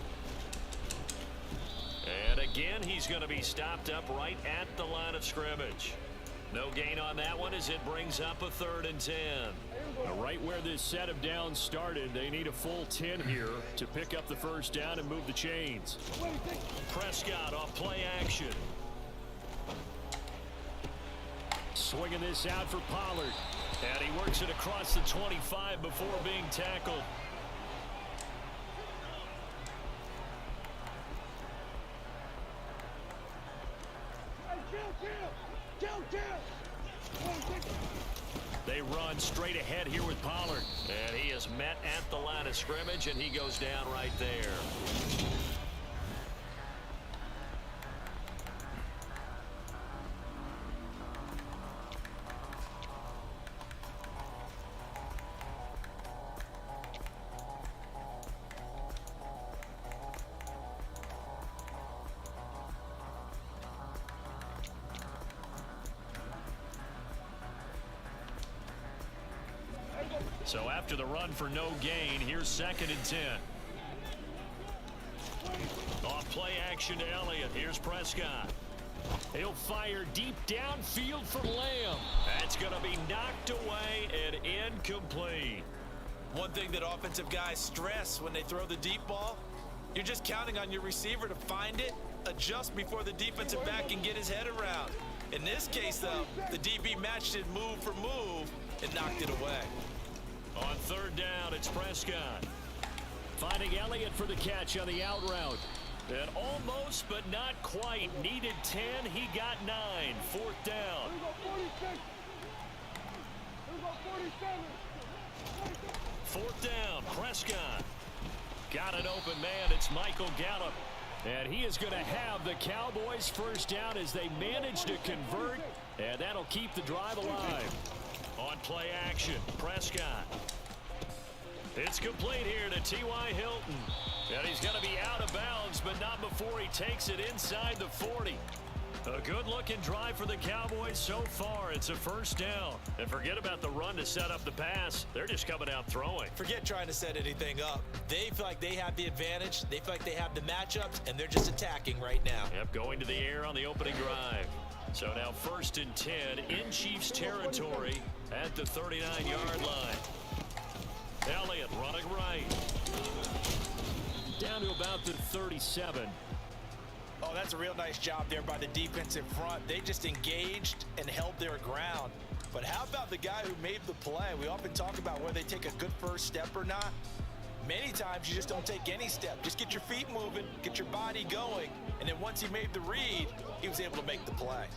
And again, he's going to be stopped up right at the line of scrimmage. No gain on that one as it brings up a 3rd and 10. Right where this set of downs started, they need a full 10 here to pick up the 1st down and move the chains. Prescott off play action. Swinging this out for Pollard. And he works it across the 25 before being tackled. They run straight ahead here with Pollard. And he is met at the line of scrimmage, and he goes down right there. So after the run for no gain, here's 2nd and 10. Off play action to Elliott. Here's Prescott. He'll fire deep downfield for Lamb. That's going to be knocked away and incomplete. One thing that offensive guys stress when they throw the deep ball, you're just counting on your receiver to find it, adjust before the defensive back can get his head around. In this case, though, the DB matched it move for move and knocked it away. On 3rd down, it's Prescott. Finding Elliott for the catch on the out route. And almost, but not quite. Needed 10. He got 9. 4th down. 4th down. Prescott. Got an open man. It's Michael Gallup. And he is going to have the Cowboys 1st down as they manage to convert. And that'll keep the drive alive. On play action, Prescott. It's complete here to T.Y. Hilton. And he's going to be out of bounds, but not before he takes it inside the 40. A good-looking drive for the Cowboys so far. It's a 1st down. And forget about the run to set up the pass. They're just coming out throwing. Forget trying to set anything up. They feel like they have the advantage. They feel like they have the matchups, and they're just attacking right now. Yep, going to the air on the opening drive. So now 1st and 10 in Chiefs territory at the 39-yard line. Elliott running right. Down to about the 37. Oh, that's a real nice job there by the defensive front. They just engaged and held their ground. But how about the guy who made the play? We often talk about whether they take a good first step or not. Many times you just don't take any step. Just get your feet moving, get your body going, and then once he made the read, he was able to make the play.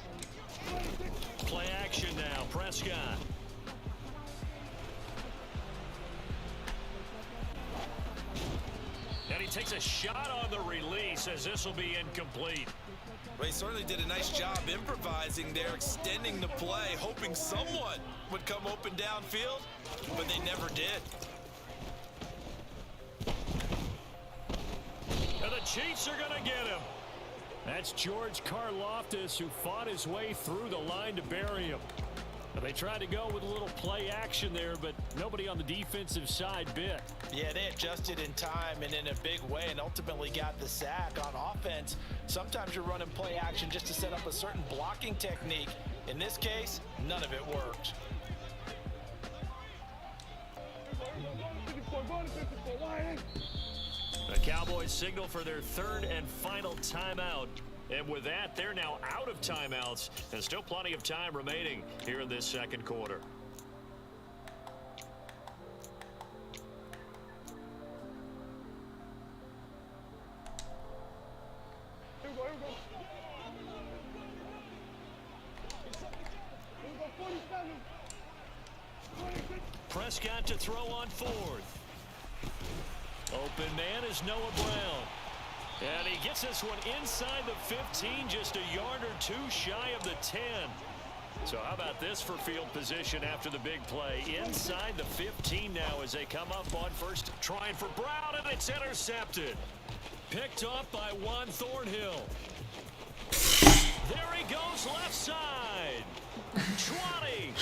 Play action now, Prescott. And he takes a shot on the release as this will be incomplete. Well, he certainly did a nice job improvising there, extending the play, hoping someone would come open downfield, but they never did. And the Chiefs are going to get him. That's George Karlaftis, who fought his way through the line to bury him. They tried to go with a little play action there, but nobody on the defensive side bit. Yeah, they adjusted in time and in a big way and ultimately got the sack. On offense, sometimes you're running play action just to set up a certain blocking technique. In this case, none of it worked. The Cowboys signal for their 3rd and final timeout. And with that, they're now out of timeouts and still plenty of time remaining here in this 2nd quarter. Prescott to throw on fourth. Open man is Noah Brown. And he gets this one inside the 15, just a yard or two shy of the 10. So how about this for field position after the big play? Inside the 15 now as they come up on first. Trying for Brown, and it's intercepted. Picked off by Juan Thornhill. There he goes left side.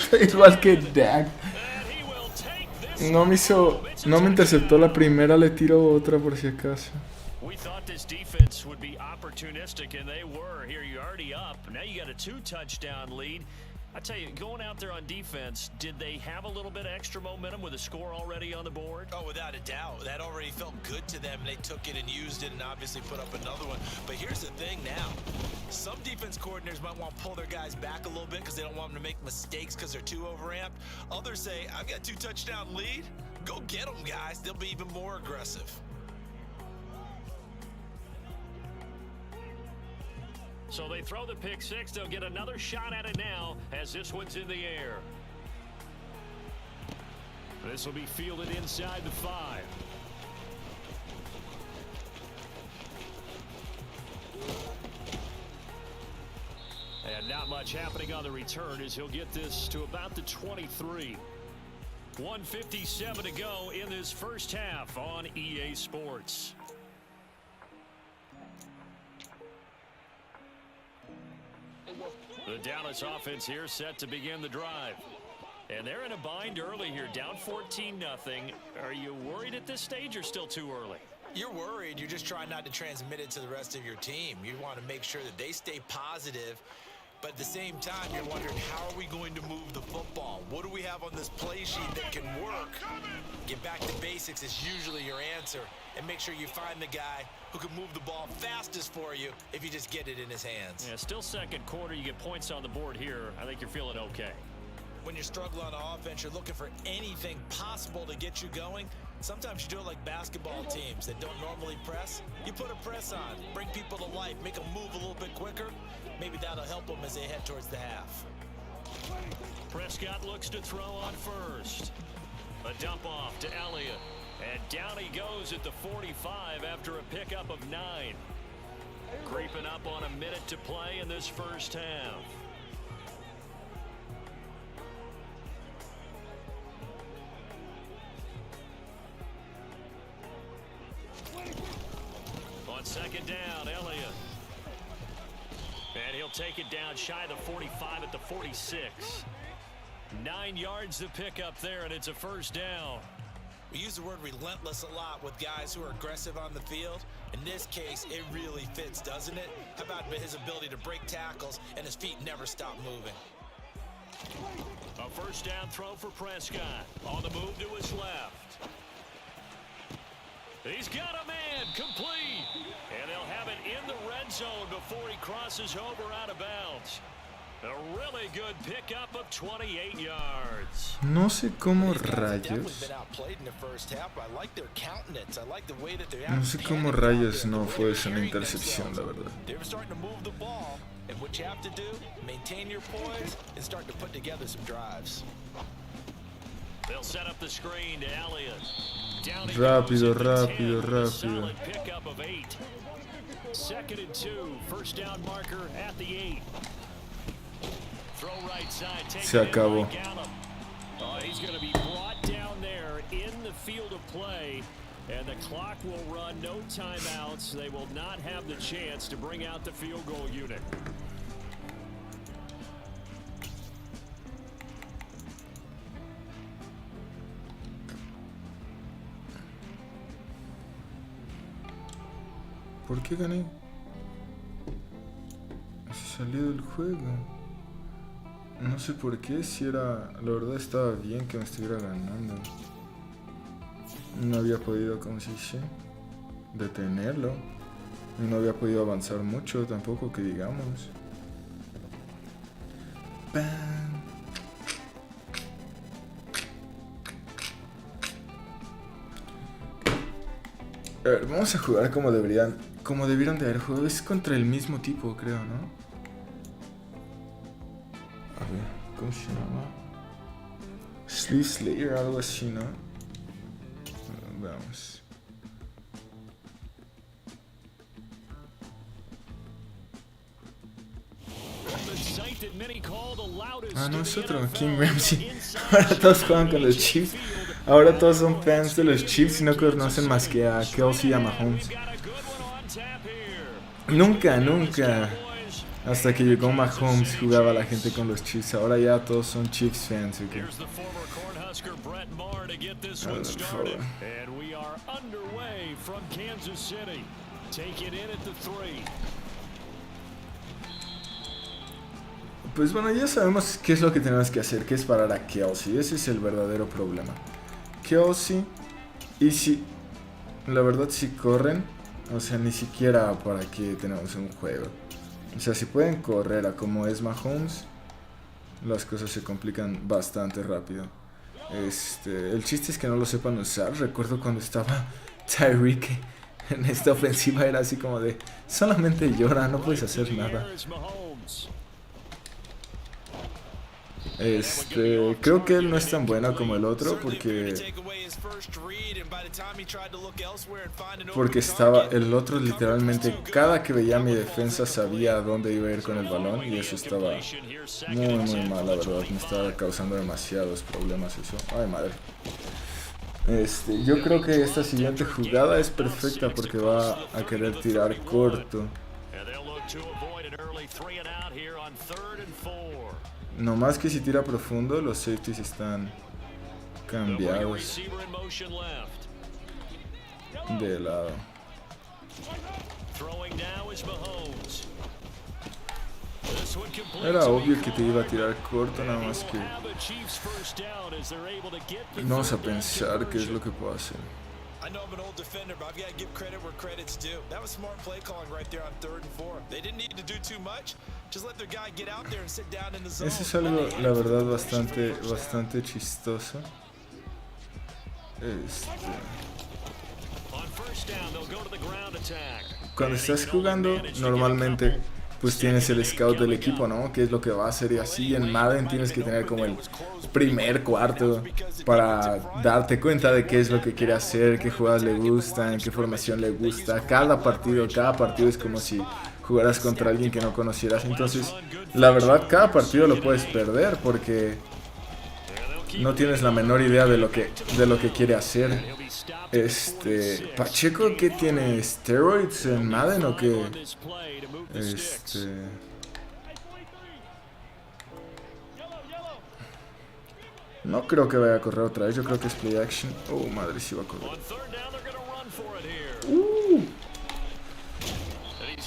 20. Igual que Dak. No me interceptó la primera, le tiro otra por si acaso. We thought this defense would be opportunistic, and they were. Here you're already up. Now you got a 2-touchdown lead. I tell you, going out there on defense, did they have a little bit of extra momentum with a score already on the board? Oh, without a doubt. That already felt good to them. They took it and used it and obviously put up another one. But here's the thing now. Some defense coordinators might want to pull their guys back a little bit because they don't want them to make mistakes because they're too overamped. Others say, I've got a 2-touchdown lead. Go get them, guys. They'll be even more aggressive. So they throw the pick six. They'll get another shot at it now as this one's in the air. This will be fielded inside the 5. And not much happening on the return as he'll get this to about the 23. 1:57 to go in this first half on EA Sports. The Dallas offense here set to begin the drive. And they're in a bind early here, down 14-0. Are you worried at this stage or still too early? You're worried. You're just trying not to transmit it to the rest of your team. You want to make sure that they stay positive. But at the same time, you're wondering, how are we going to move the football? What do we have on this play sheet that can work? Get back to basics is usually your answer. And make sure you find the guy who can move the ball fastest for you if you just get it in his hands. Yeah, still second quarter. You get points on the board here. I think you're feeling okay. When you're struggling on offense, you're looking for anything possible to get you going. Sometimes you do it like basketball teams that don't normally press. You put a press on, bring people to life, make them move a little bit quicker. Maybe that'll help them as they head towards the half. Prescott looks to throw on first. A dump off to Elliott. And down he goes at the 45 after a pickup of 9. Creeping up on a minute to play in this first half. On second down, Elliott. And he'll take it down shy of the 45 at the 46. 9 yards to pick up there, and it's a first down. We use the word relentless a lot with guys who are aggressive on the field. In this case, it really fits, doesn't it? How about his ability to break tackles and his feet never stop moving? A first down throw for Prescott. On the move to his left. He's got a man, complete. And they'll have it in the red zone before he crosses over out of bounds. A really good pickup of 28 yards. No sé cómo rayos. No sé cómo rayos no fue eso una intercepción, la verdad. They're starting to move the ball, and what you have to do, maintain your poise and start to put together some drives. They'll set up the screen to Elliott. Rápido, rápido, rápido. Solid pickup of 8. 2nd and 2. First down marker at the 8. Throw right side. Se acabó. He's going to be brought down there in the field of play. And the clock will run, no timeouts. They will not have the chance to bring out the field goal unit. ¿Por qué gané? Se salió del juego. No sé por qué, si era... La verdad estaba bien que me estuviera ganando. No había podido, ¿cómo se dice? Detenerlo. Y no había podido avanzar mucho tampoco, que digamos. ¡Bam! A ver, vamos a jugar como debieran de haber jugado. Es contra el mismo tipo, creo, ¿no? A ver, ¿cómo se llama? Sleeve Slayer, algo así, ¿no? Vamos. Ah, no, es otro, King Ramsey. Ahora todos juegan con los Chiefs. Ahora todos son fans de los Chiefs y no conocen más que a Kelsey y a Mahomes. Nunca, hasta que llegó Mahomes, jugaba la gente con los Chiefs. Ahora ya todos son Chiefs fans, ¿ok? Pues bueno, ya sabemos qué es lo que tenemos que hacer, que es parar a Kelsey. Ese es el verdadero problema. Kelsey, y si, la verdad, si corren, o sea, ni siquiera para qué tenemos un juego. O sea, si pueden correr a como es Mahomes, las cosas se complican bastante rápido. El chiste es que no lo sepan usar. Recuerdo cuando estaba Tyreek en esta ofensiva, era así como de, solamente llora, no puedes hacer nada. Creo que él no es tan bueno como el otro porque estaba el otro literalmente cada que veía mi defensa sabía a dónde iba a ir con el balón y eso estaba muy mal, la verdad. Me estaba causando demasiados problemas eso. Ay, madre. Yo creo que esta siguiente jugada es perfecta porque va a querer tirar corto. No más que si tira profundo, los safeties están cambiados de lado. Era obvio que te iba a tirar corto, nada más que vamos a pensar qué es lo que puedo hacer. I know I'm an old defender, but I've got to give credit where credit's due. That was smart play calling right there on 3rd and 4. They didn't need to do too much. Just let their guy get out there and sit down in the zone. Eso es algo, la verdad, bastante chistoso. Cuando estás jugando, normalmente pues tienes el scout del equipo, ¿no? ¿Qué es lo que va a hacer? Y así en Madden tienes que tener como el primer cuarto para darte cuenta de qué es lo que quiere hacer, qué jugadas le gustan, qué formación le gusta. Cada partido es como si jugaras contra alguien que no conocieras. Entonces, la verdad, cada partido lo puedes perder porque no tienes la menor idea de lo que quiere hacer. Pacheco, ¿qué tiene? ¿Steroids en Madden o qué? No creo que vaya a correr otra vez. Yo creo que es play action. Oh, madre, sí va a correr.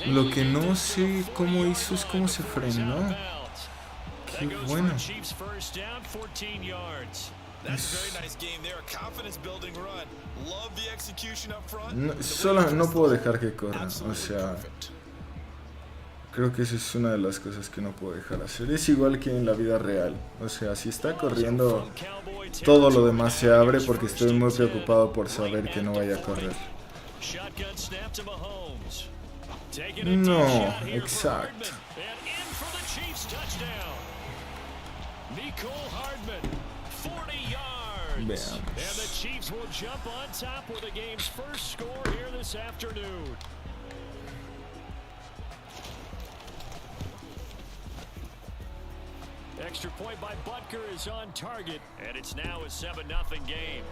Lo que no sé cómo hizo es cómo se frenó. Qué bueno. Solo no puedo dejar que corra. O sea, creo que esa es una de las cosas que no puedo dejar hacer. Es igual que en la vida real. O sea, si está corriendo, todo lo demás se abre porque estoy muy preocupado por saber que no vaya a correr. No, exacto. Veamos. Extra point by Butker is on target, and it's now a 7-0 game.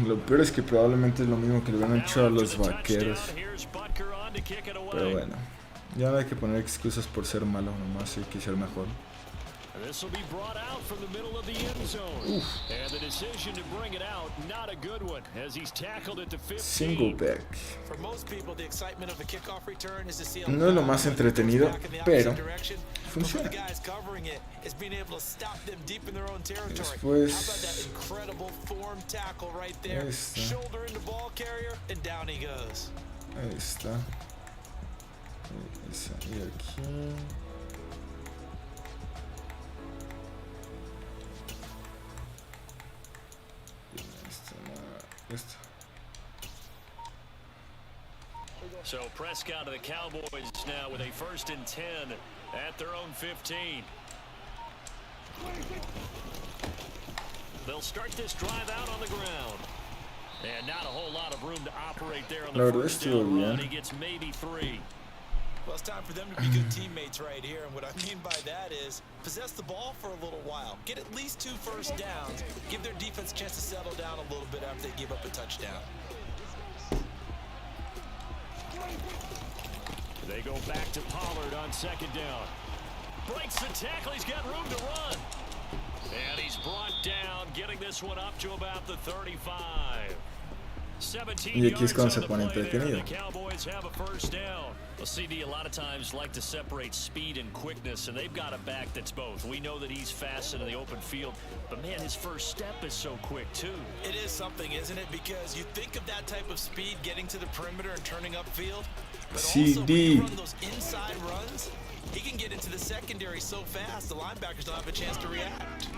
Lo peor es que probablemente es lo mismo que le hubieran hecho a los vaqueros. Pero bueno, ya no hay que poner excusas por ser malo, nomás hay que ser mejor. This will be brought out from the middle of the end zone. And the decision to bring it out, not a good one, as he's tackled at the 15. Single back. For most people, the excitement of a kickoff return is to see No es lo más entretenido, pero funciona. Después ahí está. Y aquí. Esto. So Prescott to the Cowboys now with a 1st and 10 at their own 15. They'll start this drive out on the ground. And not a whole lot of room to operate there on La the verdad first estuvo down run. bien. He gets maybe 3. Well, it's time for them to be good teammates right here. And what I mean by that is possess the ball for a little while. Get at least 2 first downs. Give their defense a chance to settle down a little bit after they give up a touchdown. They go back to Pollard on 2nd down. Breaks the tackle. He's got room to run. And he's brought down, getting this one up to about the 35. 17 Y aquí es cuando yards se on pone the play there. entretenido. The Cowboys have a first down. Well, CD a lot of times like to separate speed and quickness, and they've got a back that's both. We know that he's fast in the open field, but man, his first step is so quick too. It is something, isn't it? Because you think of that type of speed getting to the perimeter and turning upfield, but also when you run those inside runs, he can get into the secondary so fast the linebackers don't have a chance to react.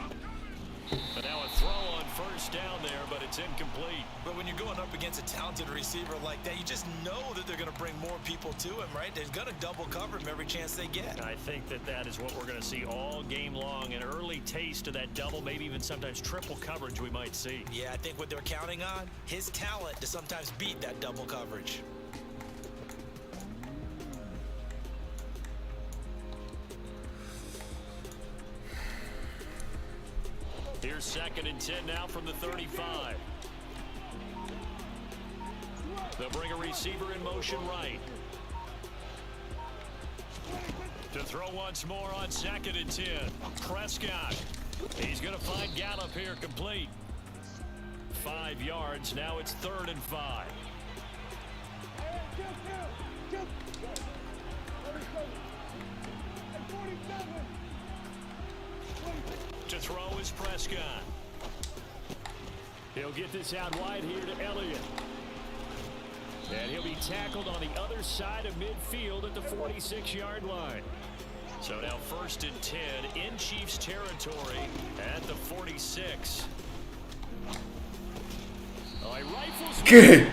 But now a throw on first down there, but it's incomplete. But when you're going up against a talented receiver like that, you just know that they're going to bring more people to him, right? They're going to double cover him every chance they get. I think that is what we're going to see all game long. An early taste of that double, maybe even sometimes triple coverage we might see. Yeah, I think what they're counting on, his talent to sometimes beat that double coverage. Here's 2nd and 10 now from the 35. They'll bring a receiver in motion right. To throw once more on 2nd and 10. Prescott. He's going to find Gallup here complete. 5 yards. Now it's 3rd and 5. To throw is Prescott. He'll get this out wide here to Elliott. And he'll be tackled on the other side of midfield at the 46-yard line. So now 1st and 10 in Chiefs territory at the 46. ¿Qué?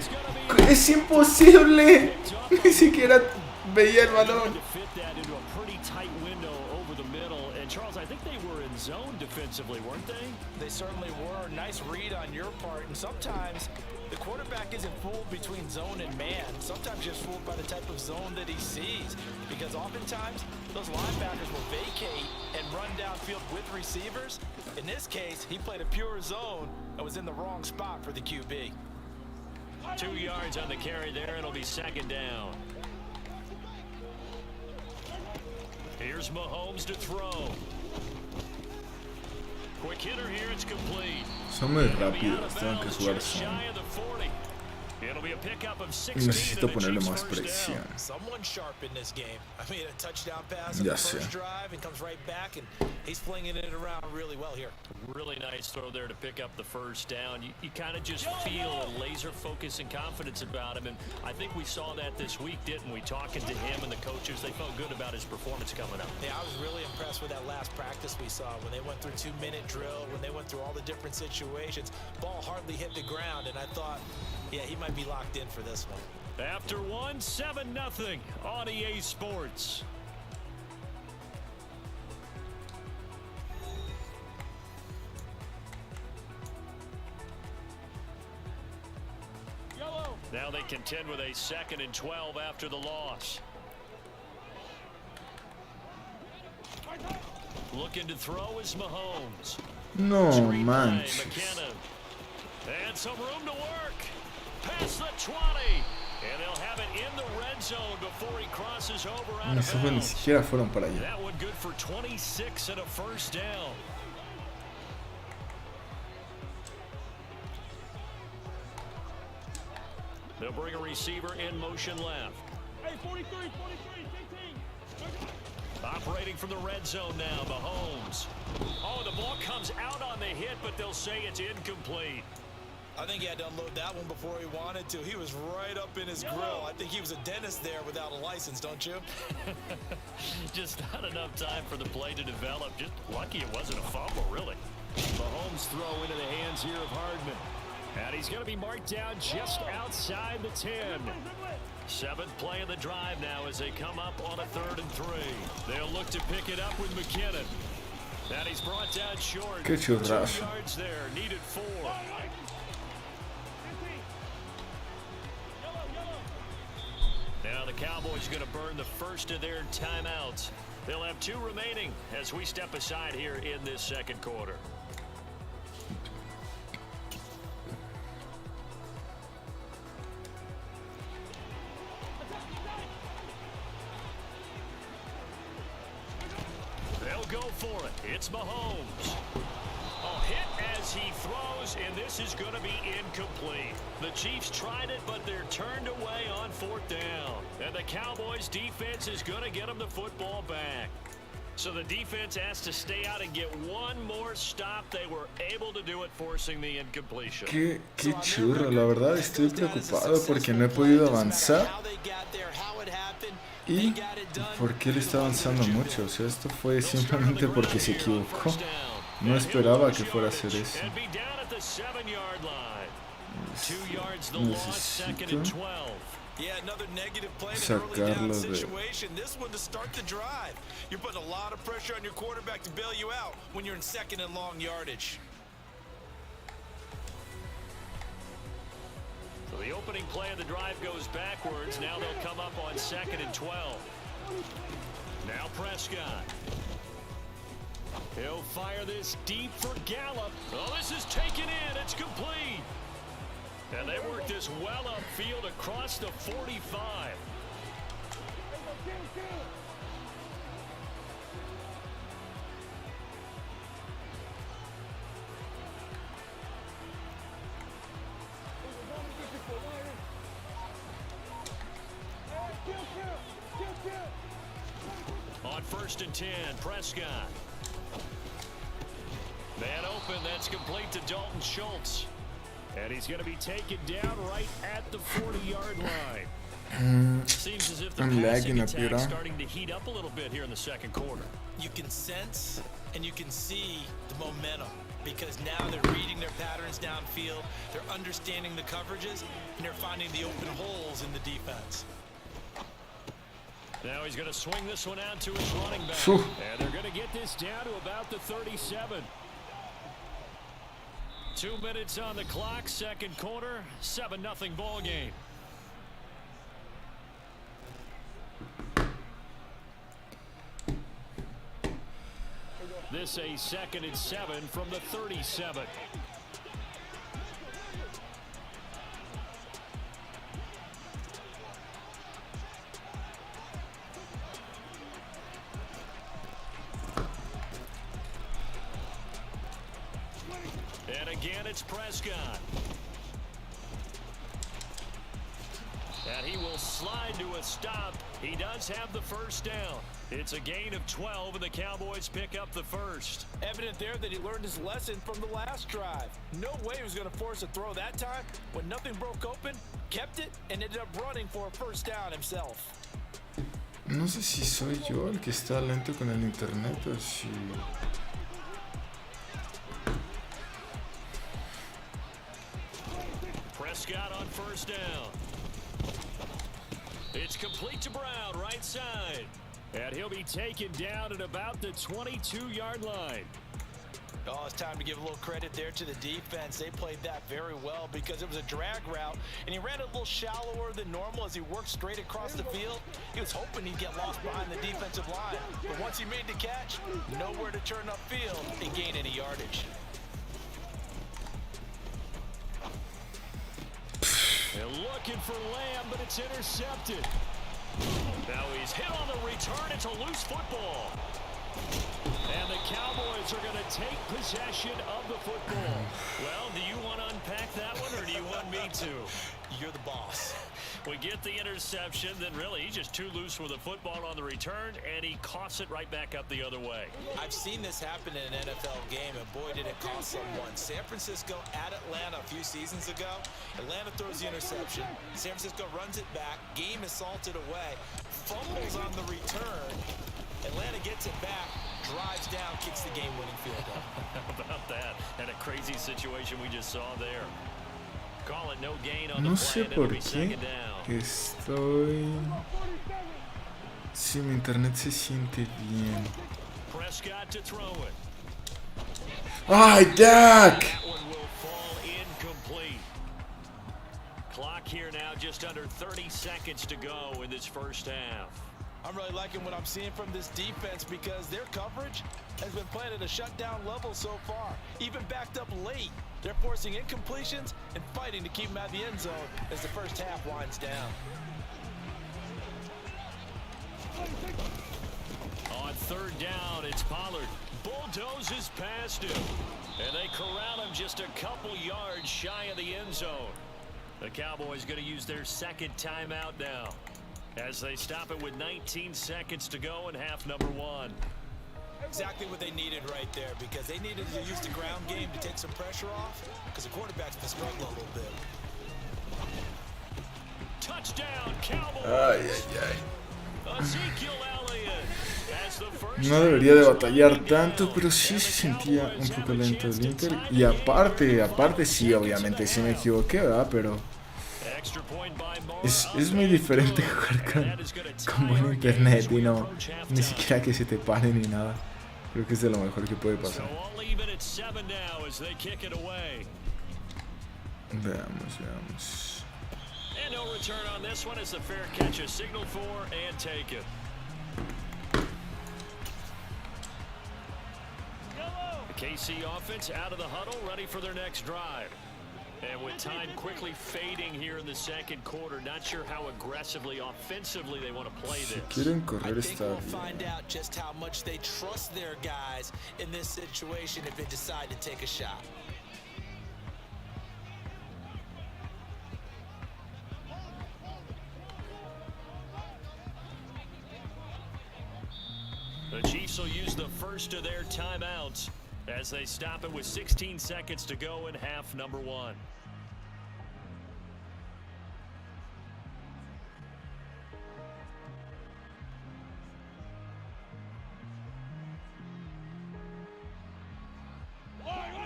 Es imposible. Ni siquiera veía el balón. Charles, I think they were in zone defensively, weren't they? They certainly were. Nice read on your part. And sometimes the quarterback isn't fooled between zone and man. Sometimes just fooled by the type of zone that he sees. Because oftentimes, those linebackers will vacate and run downfield with receivers. In this case, he played a pure zone and was in the wrong spot for the QB. 2 yards on the carry there. It'll be 2nd down. Here's Mahomes to throw. Quick hitter here, it's complete. Son muy rápidos, tengo que jugar son. It'll be a pickup of 16. Necesito ponerle más presión. Someone sharp in this game. I mean, a touchdown pass on Ya the sé. first drive and comes right back, and he's flinging it around really well here. Really nice throw there to pick up the first down. You kind of just feel a laser focus and confidence about him, and I think we saw that this week, didn't we? Talking to him and the coaches, they felt good about his performance coming up. Yeah, I was really impressed with that last practice we saw when they went through 2-minute drill, when they went through all the different situations. Ball hardly hit the ground, and I thought, yeah, he might be locked in for this one. After one, 7-0 on EA Sports. Now they contend with a 2nd and 12 after the loss. Looking to throw is Mahomes. No Screen play, manches. McKinnon. And some room to work. Past the 20. And they'll have it in the red zone before he crosses over out of Esos ni bounds. siquiera fueron para allá. That one good for 26 and a first down. They'll bring a receiver in motion left. Hey, 43, 15. Operating from the red zone now, Mahomes. Oh, the ball comes out on the hit, but they'll say it's incomplete. I think he had to unload that one before he wanted to. He was right up in his grill. I think he was a dentist there without a license, don't you? Just not enough time for the play to develop. Just lucky it wasn't a fumble, really. Mahomes throw into the hands here of Hardman. And he's going to be marked down just outside the 10. 7th play of the drive now as they come up on a 3rd and 3. They'll look to pick it up with McKinnon. And he's brought down short. Qué 2 churrazo. yards there, needed 4. Now the Cowboys are going to burn the first of their timeouts. They'll have 2 remaining as we step aside here in this second quarter. They'll go for it. It's Mahomes. A hit as he throws, and this is going to be incomplete. The Chiefs tried it, but they're turned away on 4th down. And the Cowboys defense is going to get them the football back. So the defense has to stay out and get one more stop. They were able to do it, forcing the incompletion. Qué churro, la verdad estoy preocupado porque no he podido avanzar. ¿Y por qué él está avanzando mucho? O sea, esto fue simplemente porque se equivocó. No esperaba que fuera a hacer eso. Necesito sacarlo de... This one to start the drive. You're putting a lot of pressure on your quarterback to bail you out when you're in 2nd and long yardage. So the opening play of the drive goes backwards. Now they'll come up on 2nd and 12. Now Prescott. He'll fire this deep for Gallup. Oh, this is taken in. It's complete. And they work this well upfield across the 45. On 1st and 10, Prescott. Man open, that's complete to Dalton Schultz. And he's going to be taken down right at the 40-yard line. Seems as if the passing attack starting to heat up a little bit here in the second quarter. You can sense and you can see the momentum because now they're reading their patterns downfield, they're understanding the coverages, and they're finding the open holes in the defense. Now he's going to swing this one out to his running back. And they're going to get this down to about the 37. 2 minutes on the clock, second quarter, 7-0 ball game. This a 2nd and 7 from the 37. And again, it's Prescott. And he will slide to a stop. He does have the first down. It's a gain of 12, and the Cowboys pick up the first. Evident there that he learned his lesson from the last drive. No way he was going to force a throw that time. When nothing broke open, kept it, and ended up running for a first down himself. No sé si soy yo el que está lento con el internet o si... Prescott on first down. It's complete to Brown, right side. And he'll be taken down at about the 22-yard line. Oh, it's time to give a little credit there to the defense. They played that very well because it was a drag route, and he ran it a little shallower than normal as he worked straight across the field. He was hoping he'd get lost behind the defensive line, but once he made the catch, nowhere to turn upfield and gain any yardage. They're looking for Lamb, but it's intercepted. Now he's hit on the return. It's a loose football. And the Cowboys are going to take possession of the football. Well, do you want to unpack that one, or do you want me to? You're the boss. We get the interception, then really he's just too loose with the football on the return, and he coughs it right back up the other way. I've seen this happen in an NFL game, and boy, did it cost someone. San Francisco at Atlanta a few seasons ago. Atlanta throws the interception. San Francisco runs it back. Game is salted away. Fumbles on the return. Atlanta gets it back, drives down, kicks the game-winning field goal. How about that? And a crazy situation we just saw there. Call it no gain on No the sé play, por and it'll be qué second down. estoy... Si mi internet se siente bien. Prescott to throw it. ¡Ay, Dak! That one will fall incomplete. Clock here now, just under 30 seconds to go in this first half. I'm really liking what I'm seeing from this defense because their coverage has been playing at a shutdown level so far. Even backed up late, they're forcing incompletions and fighting to keep them out of the end zone as the first half winds down. On third down, it's Pollard. Bulldozes past him. And they corral him just a couple yards shy of the end zone. The Cowboys going to use their second timeout now, as they stop it with 19 seconds to go in half number one. Exactly what they needed right there, because they needed to use the ground game to take some pressure off, because the quarterback's been struggling a little bit. Touchdown, Cowboys! Ay, ay, ay. Ezekiel Elliott has the first. No debería de batallar tanto, pero sí se sentía un poco lento el Inter. Y aparte sí, obviamente sí me equivoqué, ¿verdad? Pero es muy diferente jugar con buen internet y no, ni siquiera que se te pare ni nada. Creo que es de lo mejor que puede pasar. Veamos. And no return on this one as the fair catch is signaled for and taken. The KC offense out of the huddle, ready for their next drive. And with time quickly fading here in the second quarter, not sure how aggressively, offensively they want to play this. Quieren correr I think esta we'll find out just how much they trust their guys in this situation if they decide to take a shot. The Chiefs will use the first of their timeouts as they stop it with 16 seconds to go in half number one.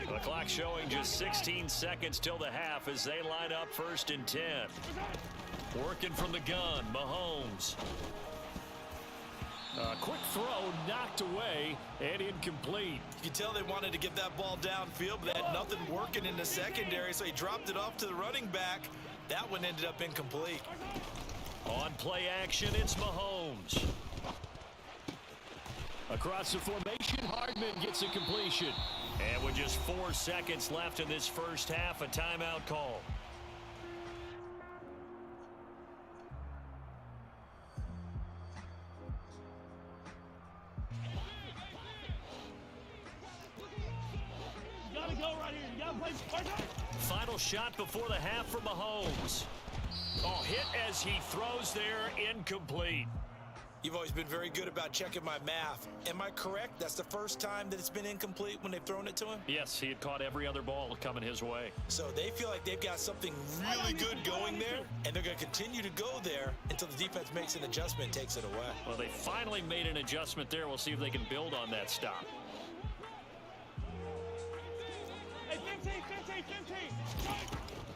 The clock showing just 16 seconds till the half as they line up first and 10. Working from the gun, Mahomes. Quick throw knocked away and incomplete. You can tell they wanted to get that ball downfield, but they had nothing working in the secondary, so he dropped it off to the running back. That one ended up incomplete. On play action, it's Mahomes. Across the formation, Hardman gets a completion. And with just 4 seconds left in this first half, a timeout call. Final shot before the half for Mahomes. Oh, hit as he throws there, incomplete. You've always been very good about checking my math. Am I correct? That's the first time that it's been incomplete when they've thrown it to him? Yes, he had caught every other ball coming his way. So they feel like they've got something really good going there, and they're going to continue to go there until the defense makes an adjustment and takes it away. Well, they finally made an adjustment there. We'll see if they can build on that stop.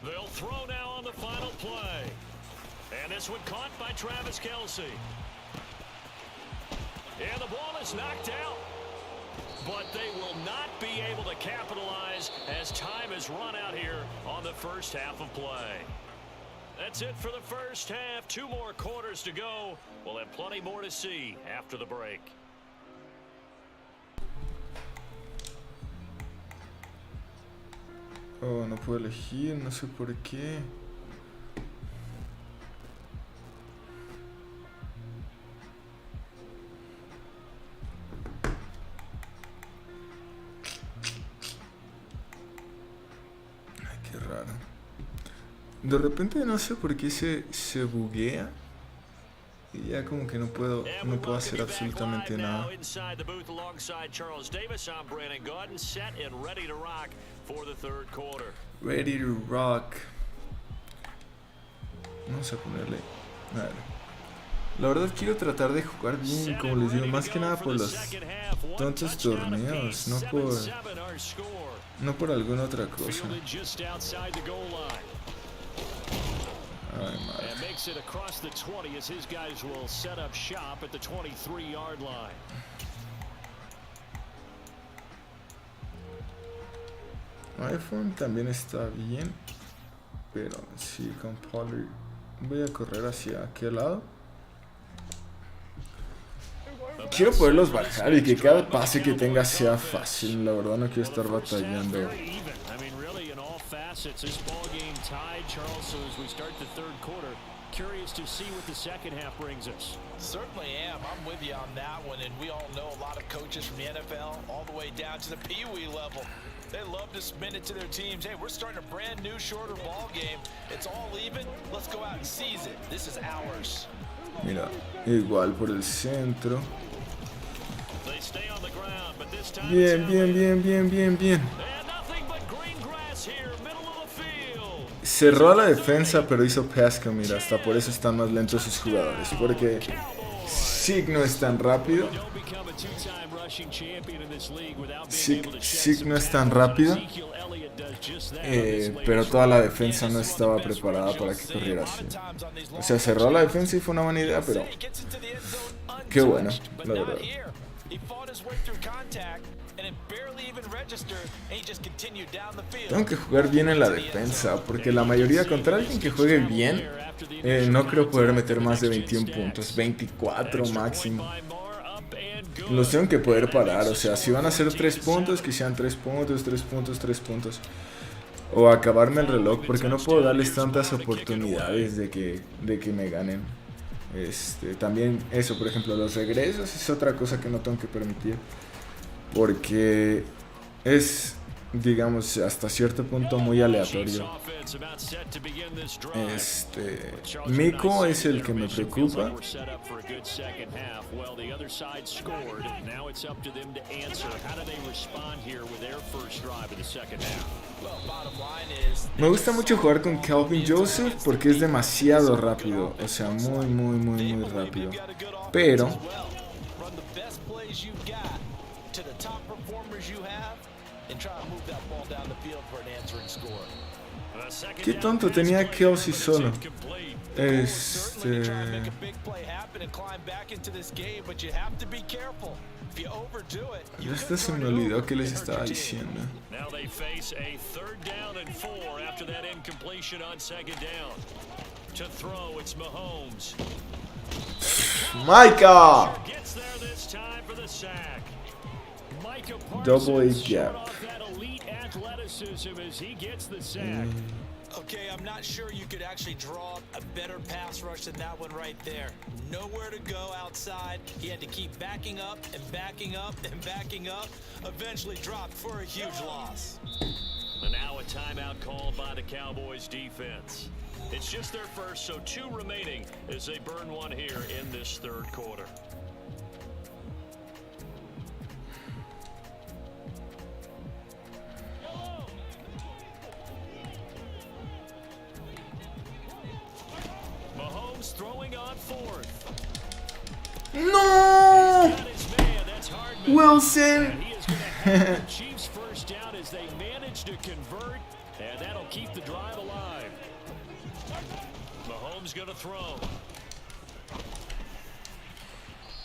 They'll throw now on the final play. And this one caught by Travis Kelce. And the ball is knocked out. But they will not be able to capitalize as time has run out here on the first half of play. That's it for the first half. 2 more quarters to go. We'll have plenty more to see after the break. Oh, no puedo elegir, no sé por qué. Ay, qué raro. De repente no sé por qué se buguea. Y ya como que no puedo hacer absolutamente nada. Ready to rock. Vamos a ponerle. A ver. La verdad quiero tratar de jugar bien, como les digo, más que nada por los tontos torneos, no por alguna otra cosa. Ay, madre. And makes it across the 20 as his guys will set up shop at the 23-yard line. iPhone también está bien, pero sí, con Poly voy a correr hacia aquel lado. Quiero poderlos bajar y que cada pase que tenga sea fácil. La verdad no quiero estar batallando. Curious to see what the second half brings us. Certainly am. I'm with you on that one, and we all know a lot of coaches from the NFL all the way down to the Pee-wee level. They love to spin it to their teams. Hey, we're starting a brand new, shorter ball game. It's all even. Let's go out and seize it. This is ours. Mira, igual por el centro. They stay on the ground, but this time Bien, bien, bien, bien, bien, bien. and nothing but green grass here, middle of the field. Cerró a la defensa, pero hizo pesca, mira, hasta por eso están más lentos sus jugadores, porque Sig no es tan rápido. Sig no es tan rápido, pero toda la defensa no estaba preparada para que corriera así. O sea, cerró a la defensa y fue una buena idea, pero qué bueno, la verdad. Tengo que jugar bien en la defensa, porque la mayoría, contra alguien que juegue bien, no creo poder meter más de 21 puntos, 24 máximo. Los tengo que poder parar, o sea, si van a hacer 3 puntos, que sean 3 puntos, 3 puntos, 3 puntos. O acabarme el reloj, porque no puedo darles tantas oportunidades de que me ganen. También eso, por ejemplo, los regresos es otra cosa que no tengo que permitir, porque es, digamos, hasta cierto punto muy aleatorio. Miko es el que me preocupa. Me gusta mucho jugar con Calvin Joseph porque es demasiado rápido, o sea, muy, muy, muy, muy rápido. Pero qué tonto, tenía a Kelsey solo. Ya hasta se me olvidó que les estaba diciendo. Micah! Double A gap. Okay, I'm not sure you could actually draw a better pass rush than that one right there. Nowhere to go outside. He had to keep backing up and backing up and backing up. Eventually dropped for a huge loss. And now a timeout called by the Cowboys defense. It's just their first, so 2 remaining as they burn one here in this third quarter. Throwing on 4th. No! Wilson! Chiefs first down as they manage to convert, and that'll keep the drive alive. Mahomes going to throw.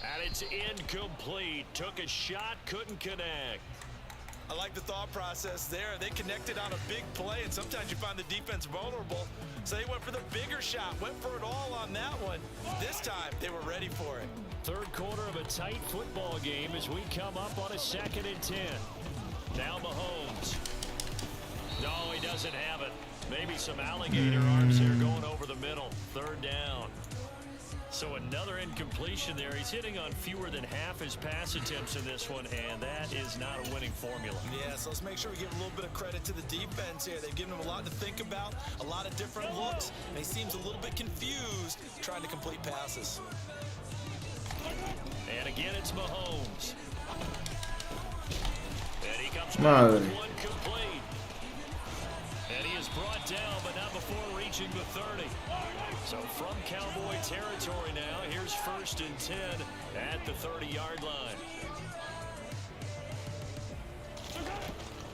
And it's incomplete. Took a shot, couldn't connect. I like the thought process there. They connected on a big play, and sometimes you find the defense vulnerable. So they went for the bigger shot, went for it all on that one. This time, they were ready for it. Third quarter of a tight football game as we come up on a 2nd and 10. Now Mahomes. No, he doesn't have it. Maybe some alligator arms here going over the middle. 3rd down. So another incompletion there. He's hitting on fewer than half his pass attempts in this one, and that is not a winning formula. Yeah, so let's make sure we give a little bit of credit to the defense here. They've given him a lot to think about, a lot of different looks, and he seems a little bit confused trying to complete passes. And again, it's Mahomes. And he comes Madre. with one complete. And he is brought down, but not before reaching the 30. So from Cowboy territory now, here's 1st and 10 at the 30-yard line.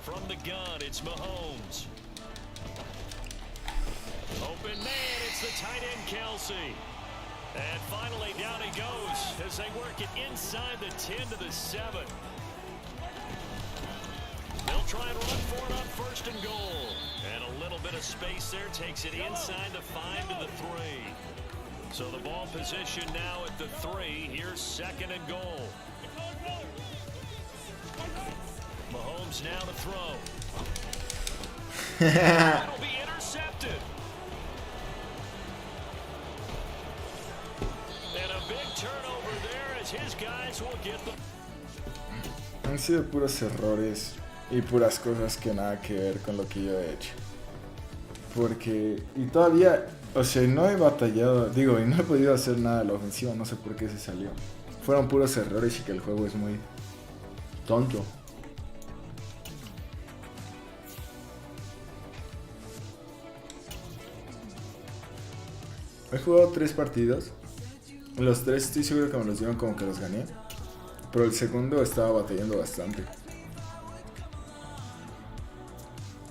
From the gun, it's Mahomes. Open man, it's the tight end Kelsey. And finally down he goes as they work it inside the 10 to the 7. They'll try try and run for it on first and goal. And a little bit of space there takes it inside the 5 to the 3. So the ball position now at the 3. Here's second and goal. Mahomes now to throw. That'll be intercepted. And a big turnover there as his guys will get the... Han sido puros errores y puras cosas que nada que ver con lo que yo he hecho. Porque, y todavía, o sea, no he batallado, digo, y no he podido hacer nada de la ofensiva, no sé por qué se salió. Fueron puros errores y que el juego es muy tonto. He jugado 3 partidos. Los 3 estoy seguro que me los dieron como que los gané. Pero el segundo estaba batallando bastante.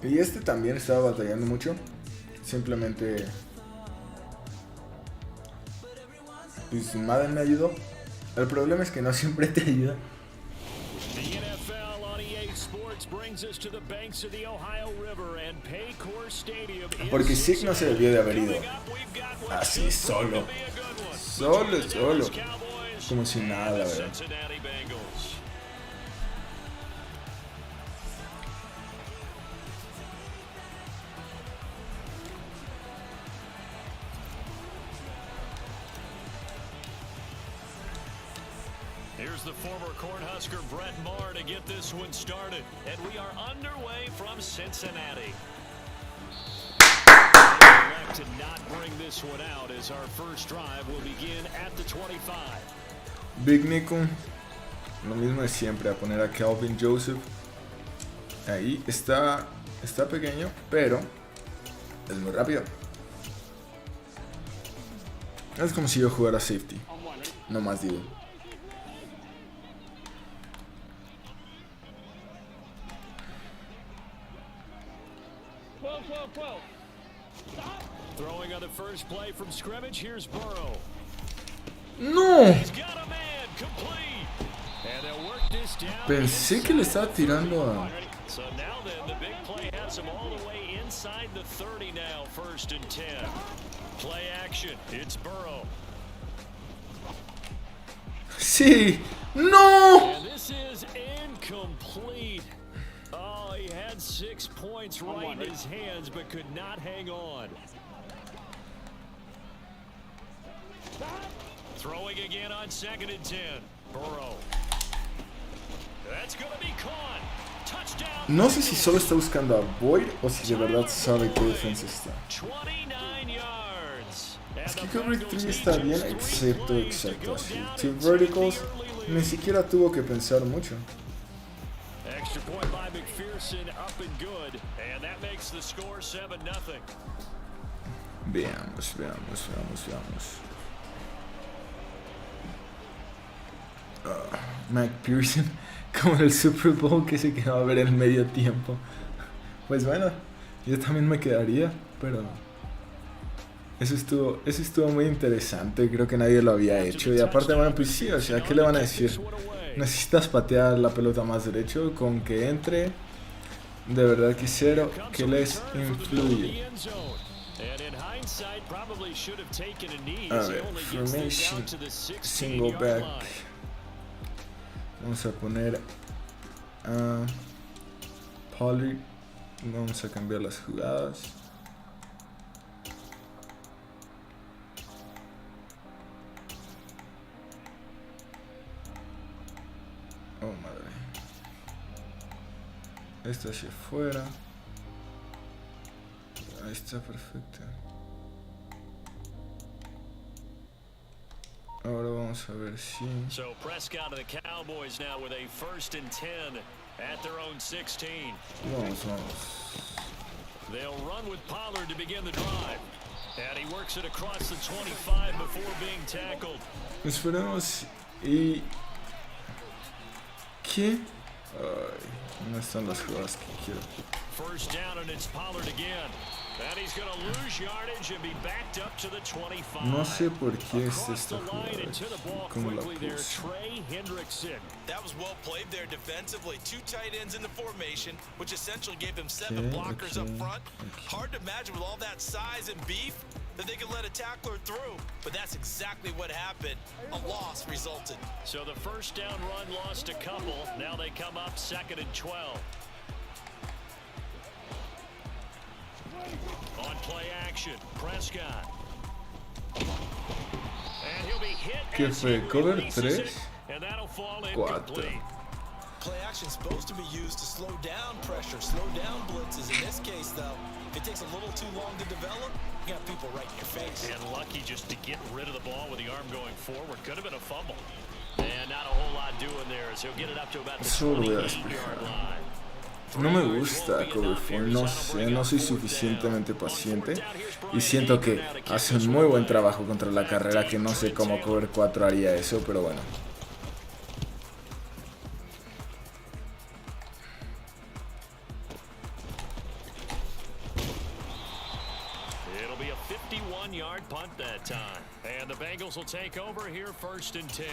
Y este también estaba batallando mucho. Simplemente... pues Madden me ayudó. El problema es que no siempre te ayuda. Porque Zig no se debió de haber ido así solo. Solo. Como si nada, la verdad. Here's the former Cornhusker Brett Maher to get this one started. And we are underway from Cincinnati. To not bring this one out as our first drive will begin at the 25. Big Nico, lo mismo de siempre, a poner a Calvin Joseph. Ahí está pequeño, pero es muy rápido. Es como si yo jugara safety, no más digo. Throwing on the first play from scrimmage, here's Burrow. ¡No! He's got a man complete. And they'll work this down. Pensé que le estaba tirando a... So now then, the big play has him all the way inside the 30 now, first and 10. Play action, it's Burrow. Sí. ¡No! And this is incomplete. Oh, he had 6 points right in his hands, but could not hang on. Throwing again on second and 10. Burrow. That's gonna be caught. Touchdown. No sé si solo está buscando a Boyd o si de verdad sabe qué defensa está. 29 yards. Es que Coverage 3 está bien, excepto así. 2 verticals, ni siquiera tuvo que pensar mucho. Extra point by McPherson, up and good, and that makes the score 7-0. Veamos. McPherson, como en el Super Bowl que se quedaba a ver el medio tiempo. Pues bueno, yo también me quedaría, pero eso estuvo muy interesante. Creo que nadie lo había hecho. Y aparte, bueno, pues sí, o sea, ¿qué le van a decir? Necesitas patear la pelota más derecho, con que entre. De verdad que cero que les influye. A ver, formation, single back. Vamos a poner a Pollard. Vamos a cambiar las jugadas. Oh, madre. Esta hacia afuera. Ahí está, perfecto. Ahora vamos a ver si... So Prescott to the Cowboys now with a 1st and 10 at their own 16. Vamos. They'll run with Pollard to begin the drive. And he works it across the 25 before being tackled. Esperemos y... ¿Qué? Ay, no están las jugadas que quiero. First down and it's Pollard again. And he's going to lose yardage and be backed up to the 25. No sé por qué es Across esta the line jugada and to the ball aquí. ¿Cómo la quickly there, puse? Trey Hendrickson. That was well played there defensively. 2 tight ends in the formation, which essentially gave them 7 blockers up front. Hard to imagine with all that size and beef that they could let a tackler through, but that's exactly what happened. A loss resulted. So the first down run lost a couple. Now they come up 2nd and 12. On play action, Prescott. And he'll be hit. ¿Qué fue? ¿Cover 3? And that'll fall 4. incomplete. Play action is supposed to be used to slow down pressure, slow down blitzes. In this case, though, if it takes a little too long to develop, you got people right in your face. And lucky just to get rid of the ball with the arm going forward. Could have been a fumble. And not a whole lot doing there as he'll get it up to about the 28-yard line. No me gusta cover 4, no sé, no soy suficientemente paciente y siento que hace un muy buen trabajo contra la carrera, que no sé cómo cover 4 haría eso, pero bueno. It'll be a 51-yard punt that time. And the Bengals will take over here 1st and 10.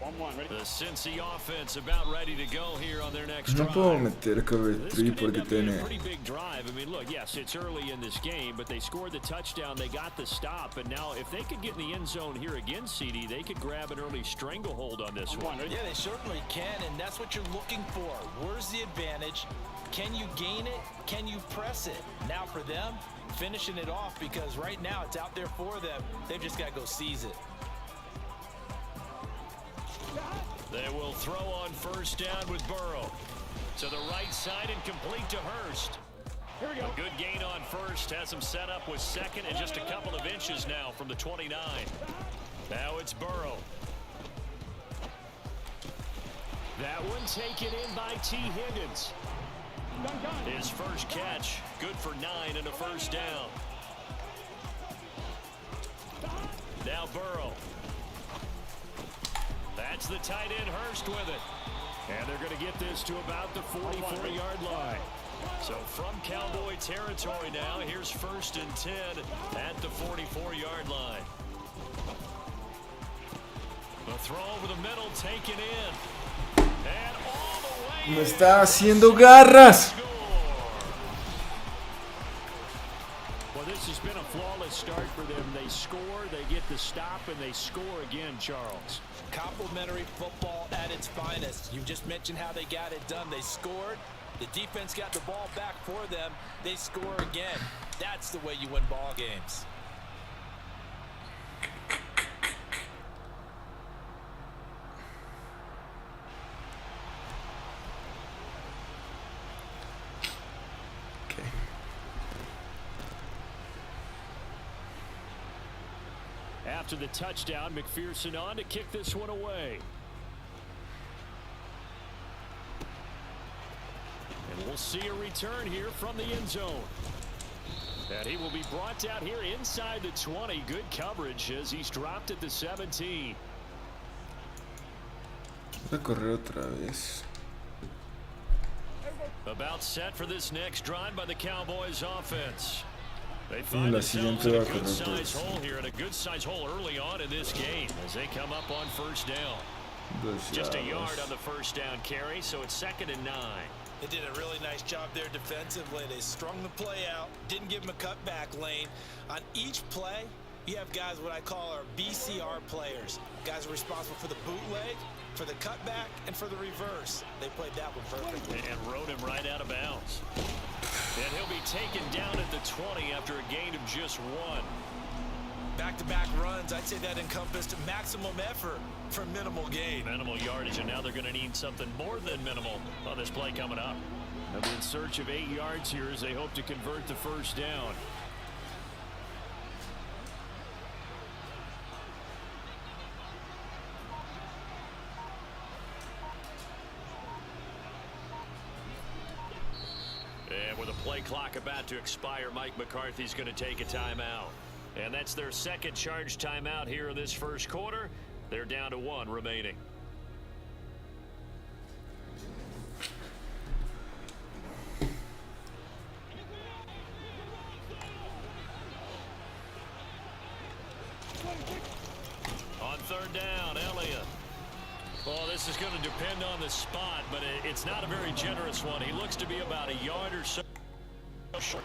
1-1, ready? The Cincy offense about ready to go here on their next No drive. puedo meter cover 3 porque tiene... Pretty big drive. I mean, look, yes, it's early in this game, but they scored the touchdown, they got the stop, and now if they could get in the end zone here again, CD, they could grab an early stranglehold on this one. Yeah, they certainly can, and that's what you're looking for. Where's the advantage? Can you gain it? Can you press it? Now for them, finishing it off, because right now it's out there for them. They've just got to go seize it. They will throw on 1st down with Burrow. To the right side and complete to Hurst. Here we go. A good gain on 1st, has him set up with 2nd and just a couple of inches now from the 29. Now it's Burrow. That one taken in by T. Higgins. His first catch, good for 9 and a 1st down. Now Burrow. That's the tight end Hurst with it. And they're going to get this to about the 44-yard line. So from Cowboy territory now, here's 1st and 10 at the 44-yard line. The throw over the middle taken in. And all the way. Me está haciendo garras. Well, this has been a flawless start for them. They score, they get the stop, and they score again, Charles. Complimentary football at its finest. You just mentioned how they got it done. They scored. The defense got the ball back for them. They score again. That's the way you win ball games. After the touchdown, McPherson on to kick this one away. And we'll see a return here from the end zone. And he will be brought down here inside the 20. Good coverage as he's dropped at the 17. Voy a correr otra vez. About set for this next drive by the Cowboys offense. They Y find la themselves siguiente in va a a correr good por size hole here, and a good size hole early on in this game as they come up on 1st down. 2 Just a yard yardas. on the 1st down carry, so it's 2nd and 9. They did a really nice job there defensively. They strung the play out, didn't give them a cutback lane. On each play, you have guys what I call our BCR players. Guys are responsible for the bootleg, for the cutback, and for the reverse. They played that one perfectly. And rode him right out of bounds. And he'll be taken down at the 20 after a gain of just 1. Back-to-back runs, I'd say that encompassed maximum effort for minimal gain. Minimal yardage, and now they're going to need something more than minimal on this play coming up. They'll be in search of 8 yards here as they hope to convert the 1st down. And with a play clock about to expire, Mike McCarthy's going to take a timeout. And that's their second charge timeout here in this 1st quarter. They're down to 1 remaining. On third down, Elliott. Well, this is going to depend on the spot, but it's not a very generous one. He looks to be about a yard or so short.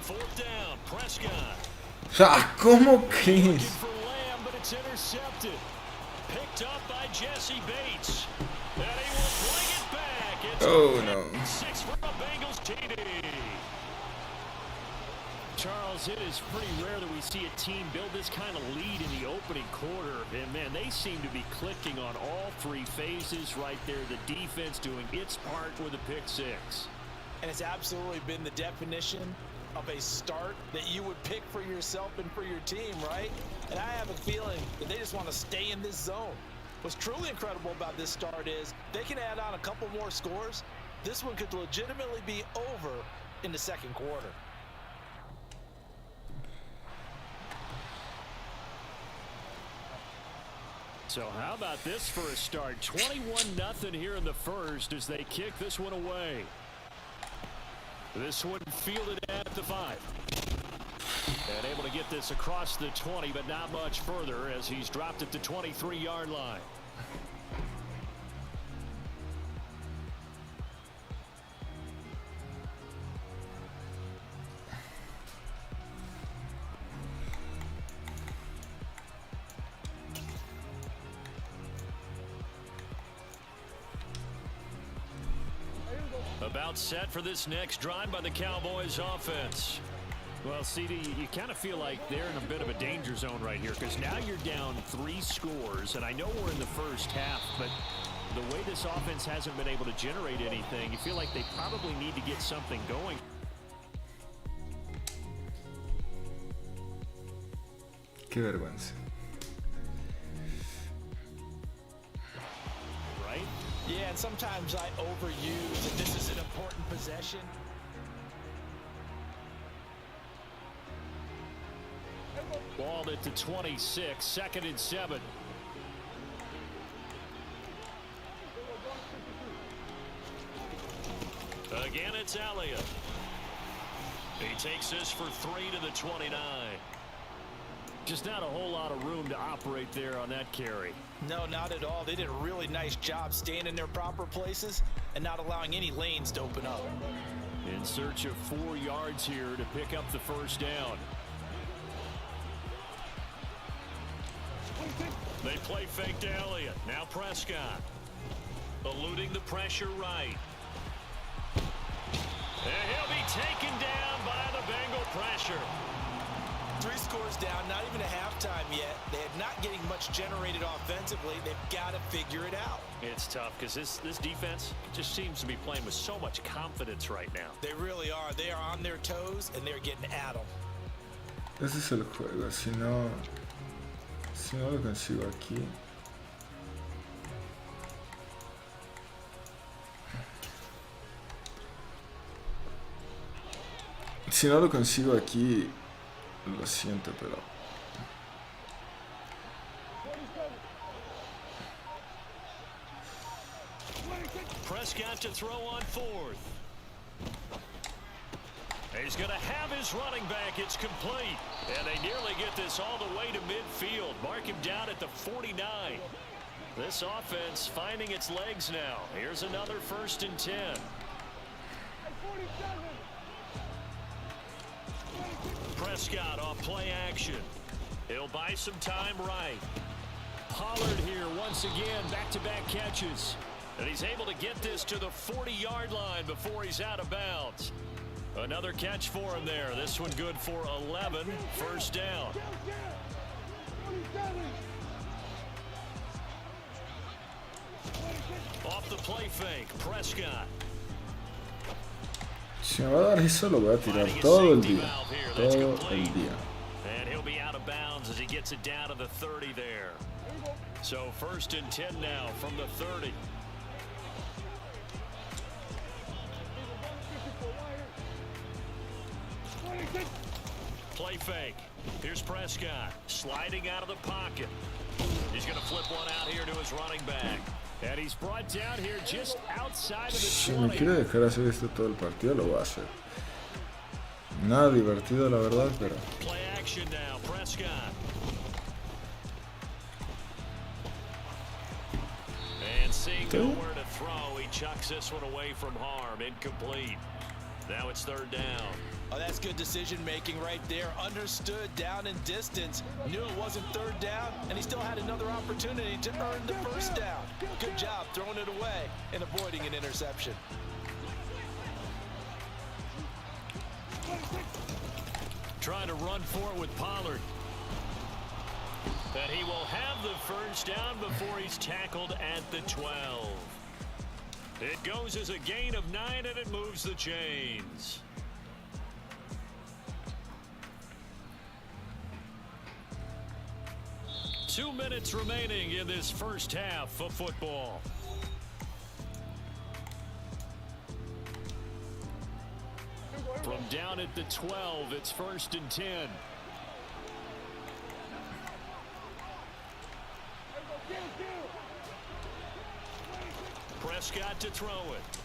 Fourth down, Prescott. Ah, ¿cómo crees? For Lamb, but it's intercepted. Picked up by Jesse Bates. And he will bring it back. It's Oh no. 6 for a Bengals TD. Charles, it is pretty rare that we see a team build this kind of lead in the opening quarter. And, man, they seem to be clicking on all three phases right there. The defense doing its part with a pick six. And it's absolutely been the definition of a start that you would pick for yourself and for your team, right? And I have a feeling that they just want to stay in this zone. What's truly incredible about this start is they can add on a couple more scores. This one could legitimately be over in the second quarter. So how about this for a start? 21-0 here in the first as they kick this one away. This one fielded at the 5. And able to get this across the 20, but not much further as he's dropped at the 23-yard line. About set for this next drive by the Cowboys offense. Well, CD, you kind of feel like they're in a bit of a danger zone right here because now you're down 3 scores, and I know we're in the first half, but the way this offense hasn't been able to generate anything, you feel like they probably need to get something going. Qué vergüenza. Right? Yeah, and sometimes I overuse that this is an important possession. Ball at the 26, 2nd and 7. Again, it's Elliott. He takes this for 3 to the 29. Just not a whole lot of room to operate there on that carry. No, not at all. They did a really nice job staying in their proper places and not allowing any lanes to open up. In search of 4 yards here to pick up the first down. They play fake to Elliott. Now Prescott. Eluding the pressure right. And he'll be taken down by the Bengal pressure. 3 scores down, not even a halftime yet. They're not getting much generated offensively. They've got to figure it out. It's tough because this defense just seems to be playing with so much confidence right now. They really are. They are on their toes, and they're getting at them. Ese es el juego. Si no lo consigo aquí. Si no lo consigo aquí, lo siento, pero... Prescott to throw on 4th. He's going to have his running back. It's complete. And they nearly get this all the way to midfield. Mark him down at the 49. This offense finding its legs now. Here's another 1st and 10. Prescott off play action. He'll buy some time right. Pollard here once again, back-to-back catches. And he's able to get this to the 40-yard line before he's out of bounds. Another catch for him there. This one good for 11. First down. Off the play fake, Prescott. Si me va a dar eso, lo voy a tirar todo el día. Todo el día. And he'll be out of bounds as he gets it down to the 30 there. So 1st and 10 now from the 30. Play fake. Here's Prescott sliding out of the pocket. He's going to flip one out here to his running back. And he's brought down here just outside of the Si 20. me quiere dejar hacer esto todo el partido, lo voy a hacer. Nada divertido, la verdad, pero... Play action now, Prescott. And seeing nowhere to throw, he chucks this one away from harm. Incomplete. Now it's third down. Oh, that's good decision making right there. Understood down and distance. Knew it wasn't third down, and he still had another opportunity to earn the first down. Good job throwing it away and avoiding an interception. Trying to run for it with Pollard. And he will have the first down before he's tackled at the 12. It goes as a gain of 9, and it moves the chains. Two minutes remaining in this first half of football. From down at the 12, it's 1st and 10. Prescott to throw it.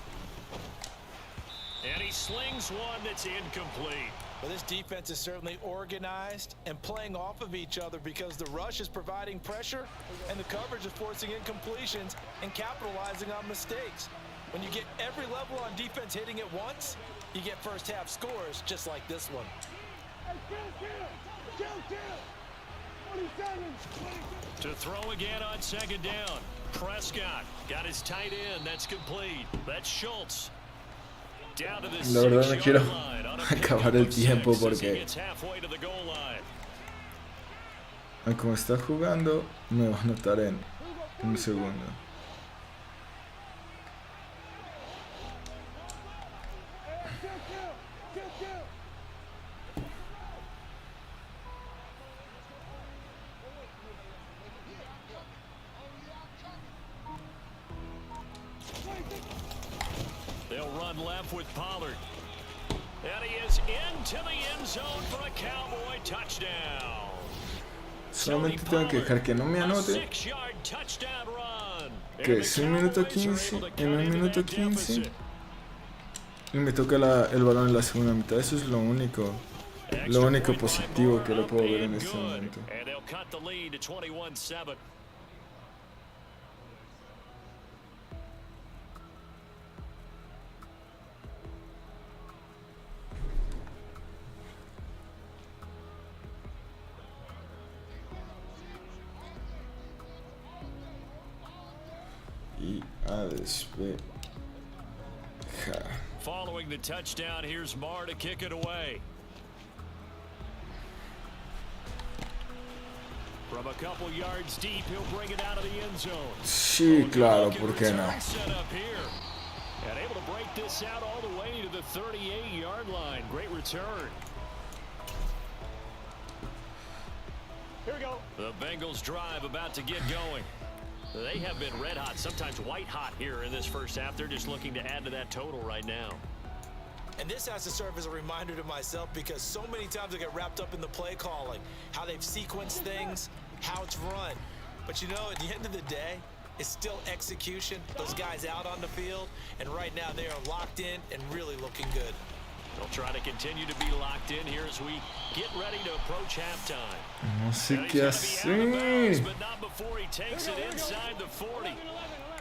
And he slings one that's incomplete. Well, this defense is certainly organized and playing off of each other because the rush is providing pressure and the coverage is forcing incompletions and capitalizing on mistakes. When you get every level on defense hitting at once, you get first half scores just like this one. To throw again on second down. Prescott got his tight end. That's complete. That's Schultz. Down to the 6-yard line on a acabar el tiempo pick-up of 6 as he porque gets halfway to the goal line. como está jugando me va a anotar en un segundo. They'll run left with Pollard. And he is into the end zone for a Cowboy touchdown. Solamente tengo que dejar que no me anote. Que es 1 minuto 15. En 1 minuto 15. Y me toca el balón en la segunda mitad. Eso es lo único positivo que lo puedo ver en este momento. And they'll cut the lead to 21-7. Y a despejar. Following the touchdown, here's Marr to kick it away. From a couple yards deep, he'll bring it out of the end zone. Sí, claro, ¿por qué no? Set up here. And able to break this out all the way to the 38-yard line. Great return. Here we go. The Bengals drive about to get going. They have been red hot, sometimes white hot here in this first half. They're just looking to add to that total right now. And this has to serve as a reminder to myself because so many times I get wrapped up in the play calling, how they've sequenced things, how it's run. But you know, at the end of the day, it's still execution. Those guys out on the field, and right now they are locked in and really looking good. They'll try to continue to be locked in here as we get ready to approach halftime. No sé qué hacer. But not before he takes it inside the 40.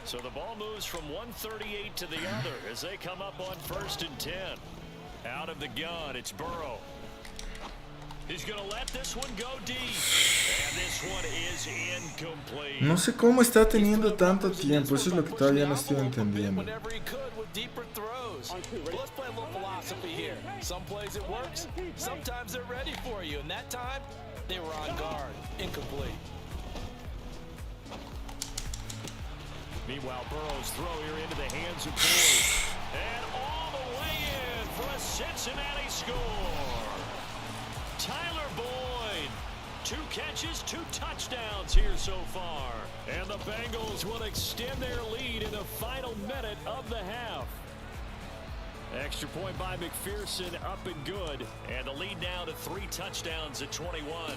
So the ball moves from 138 to the other as they come up on 1st and 10. Out of the gun, it's Burrow. He's going to let this one go deep. And this one is incomplete. No sé cómo está teniendo tanto tiempo. Eso es lo que todavía no estoy entendiendo. Whenever he could with deeper throws. Well, let's play a little philosophy here. Some plays it works. Sometimes they're ready for you. And that time, they were on guard. Incomplete. Meanwhile, Burrow's throw here into the hands of Boyd. And all the way in for a Cincinnati score. Tyler Boyd. 2 catches, 2 touchdowns here so far. And the Bengals will extend their lead in the final minute of the half. Extra point by McPherson, up and good. And the lead now to 3 touchdowns at 21.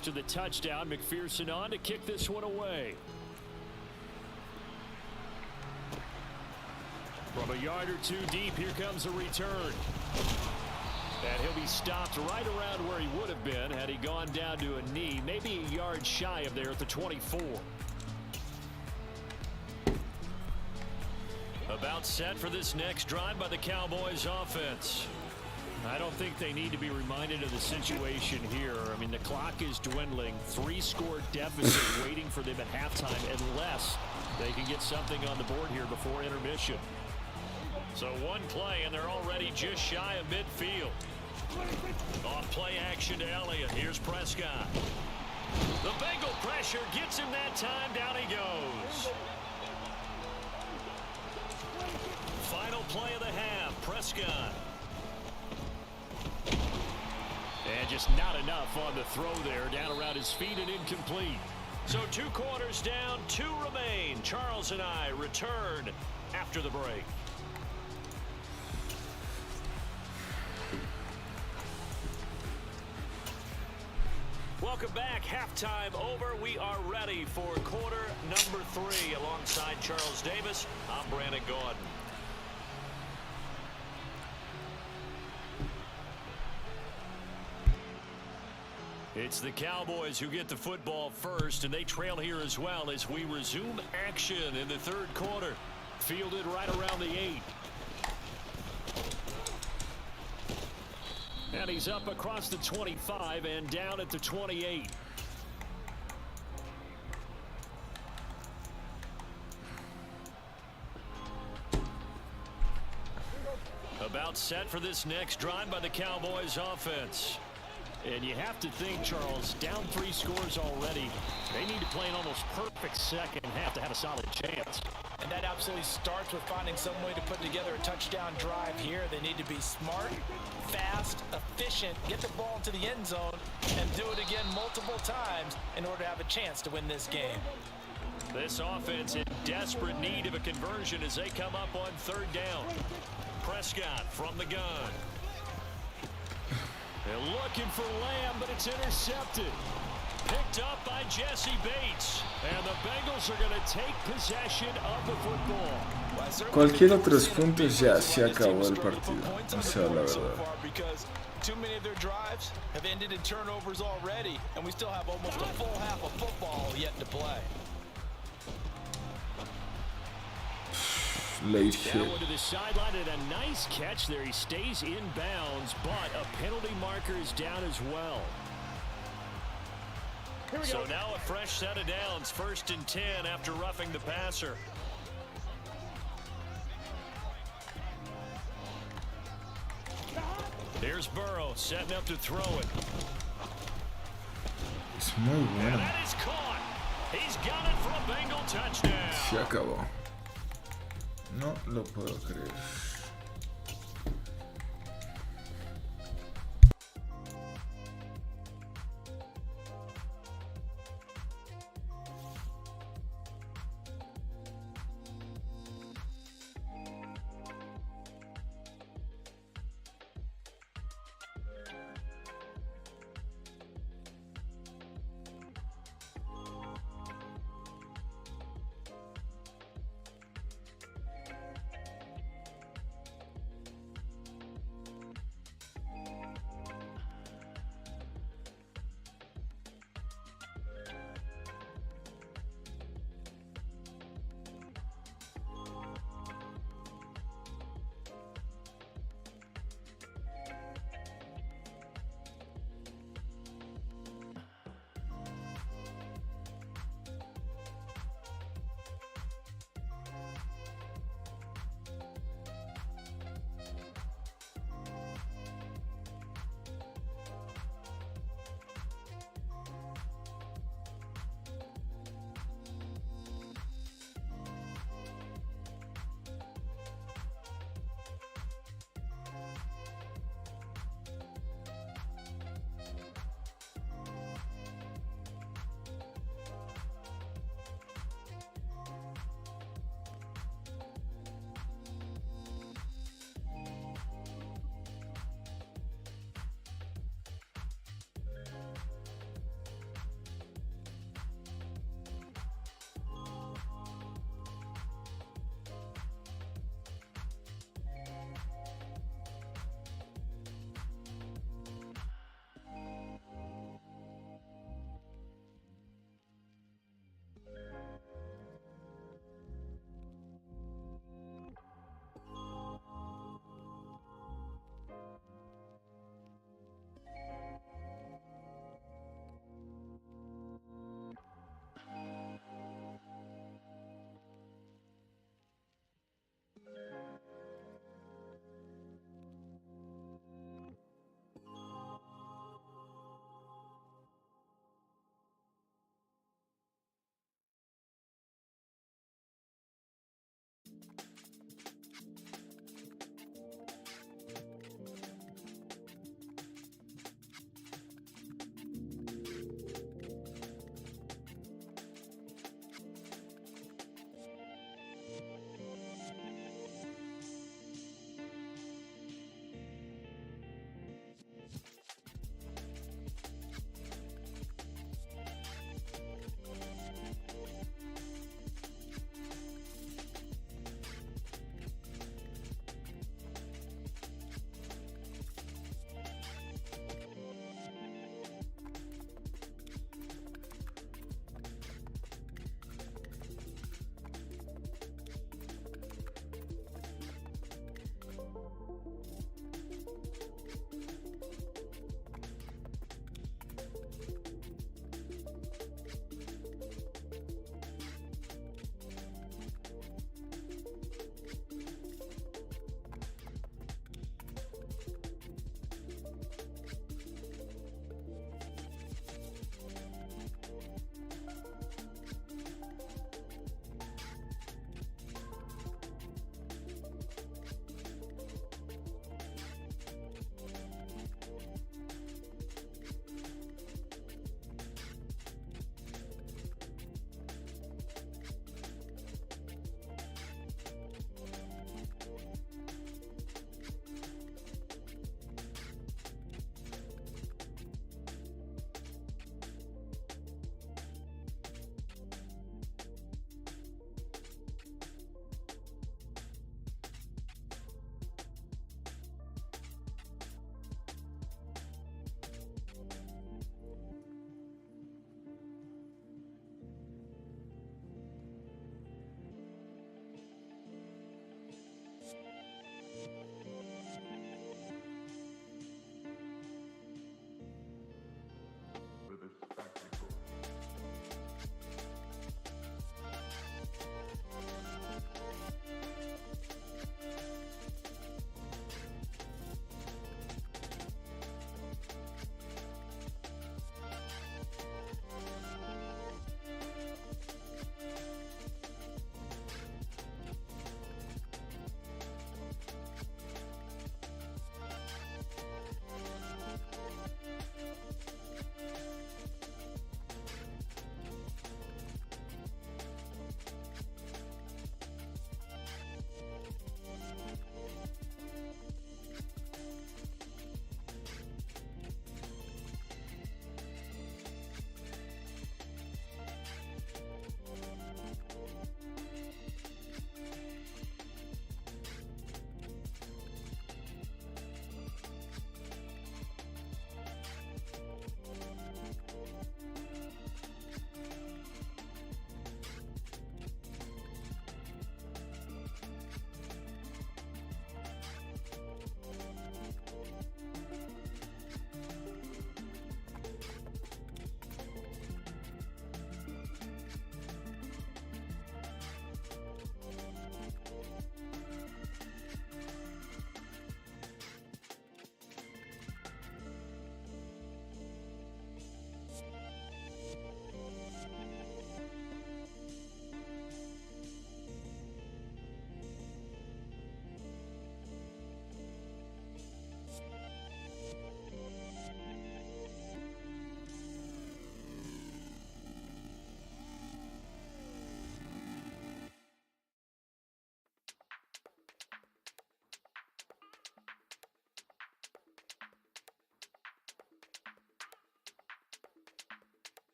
after the touchdown. McPherson on to kick this one away. From a yard or two deep, here comes a return. And he'll be stopped right around where he would have been had he gone down to a knee, maybe a yard shy of there at the 24. About set for this next drive by the Cowboys offense. I don't think they need to be reminded of the situation here. I mean, the clock is dwindling. 3-score deficit waiting for them at halftime unless they can get something on the board here before intermission. So one play, and they're already just shy of midfield. Off play action to Elliott. Here's Prescott. The Bengal pressure gets him that time. Down he goes. Final play of the half. Prescott. And just not enough on the throw there. Down around his feet and incomplete. So 2 quarters down, 2 remain. Charles and I return after the break. Welcome back. Halftime over. We are ready for quarter number 3. Alongside Charles Davis, I'm Brandon Gordon. It's the Cowboys who get the football first, and they trail here as well as we resume action in the 3rd quarter. Fielded right around the 8. And he's up across the 25 and down at the 28. About set for this next drive by the Cowboys offense. And you have to think, Charles, down 3 scores already. They need to play an almost perfect second half to have a solid chance. And that absolutely starts with finding some way to put together a touchdown drive here. They need to be smart, fast, efficient, get the ball into the end zone, and do it again multiple times in order to have a chance to win this game. This offense in desperate need of a conversion as they come up on 3rd down. Prescott from the gun. They're looking for Lamb, but it's intercepted. Picked up by Jesse Bates. And the Bengals are going to take possession of the football. Cualquier otros puntos ya se acabó el partido. O sea, la verdad. Too many of their drives have ended in turnovers already, and we still have almost a full half of football yet to play. Late hit. Down to the sideline and a nice catch there. He stays in bounds, but a penalty marker is down as well. So now a fresh set of downs, 1st and 10 after roughing the passer. Here's Burrow setting up to throw it. Es muy bueno. And that is caught. He's got it for a Bengal touchdown. Se acabó. No lo puedo creer.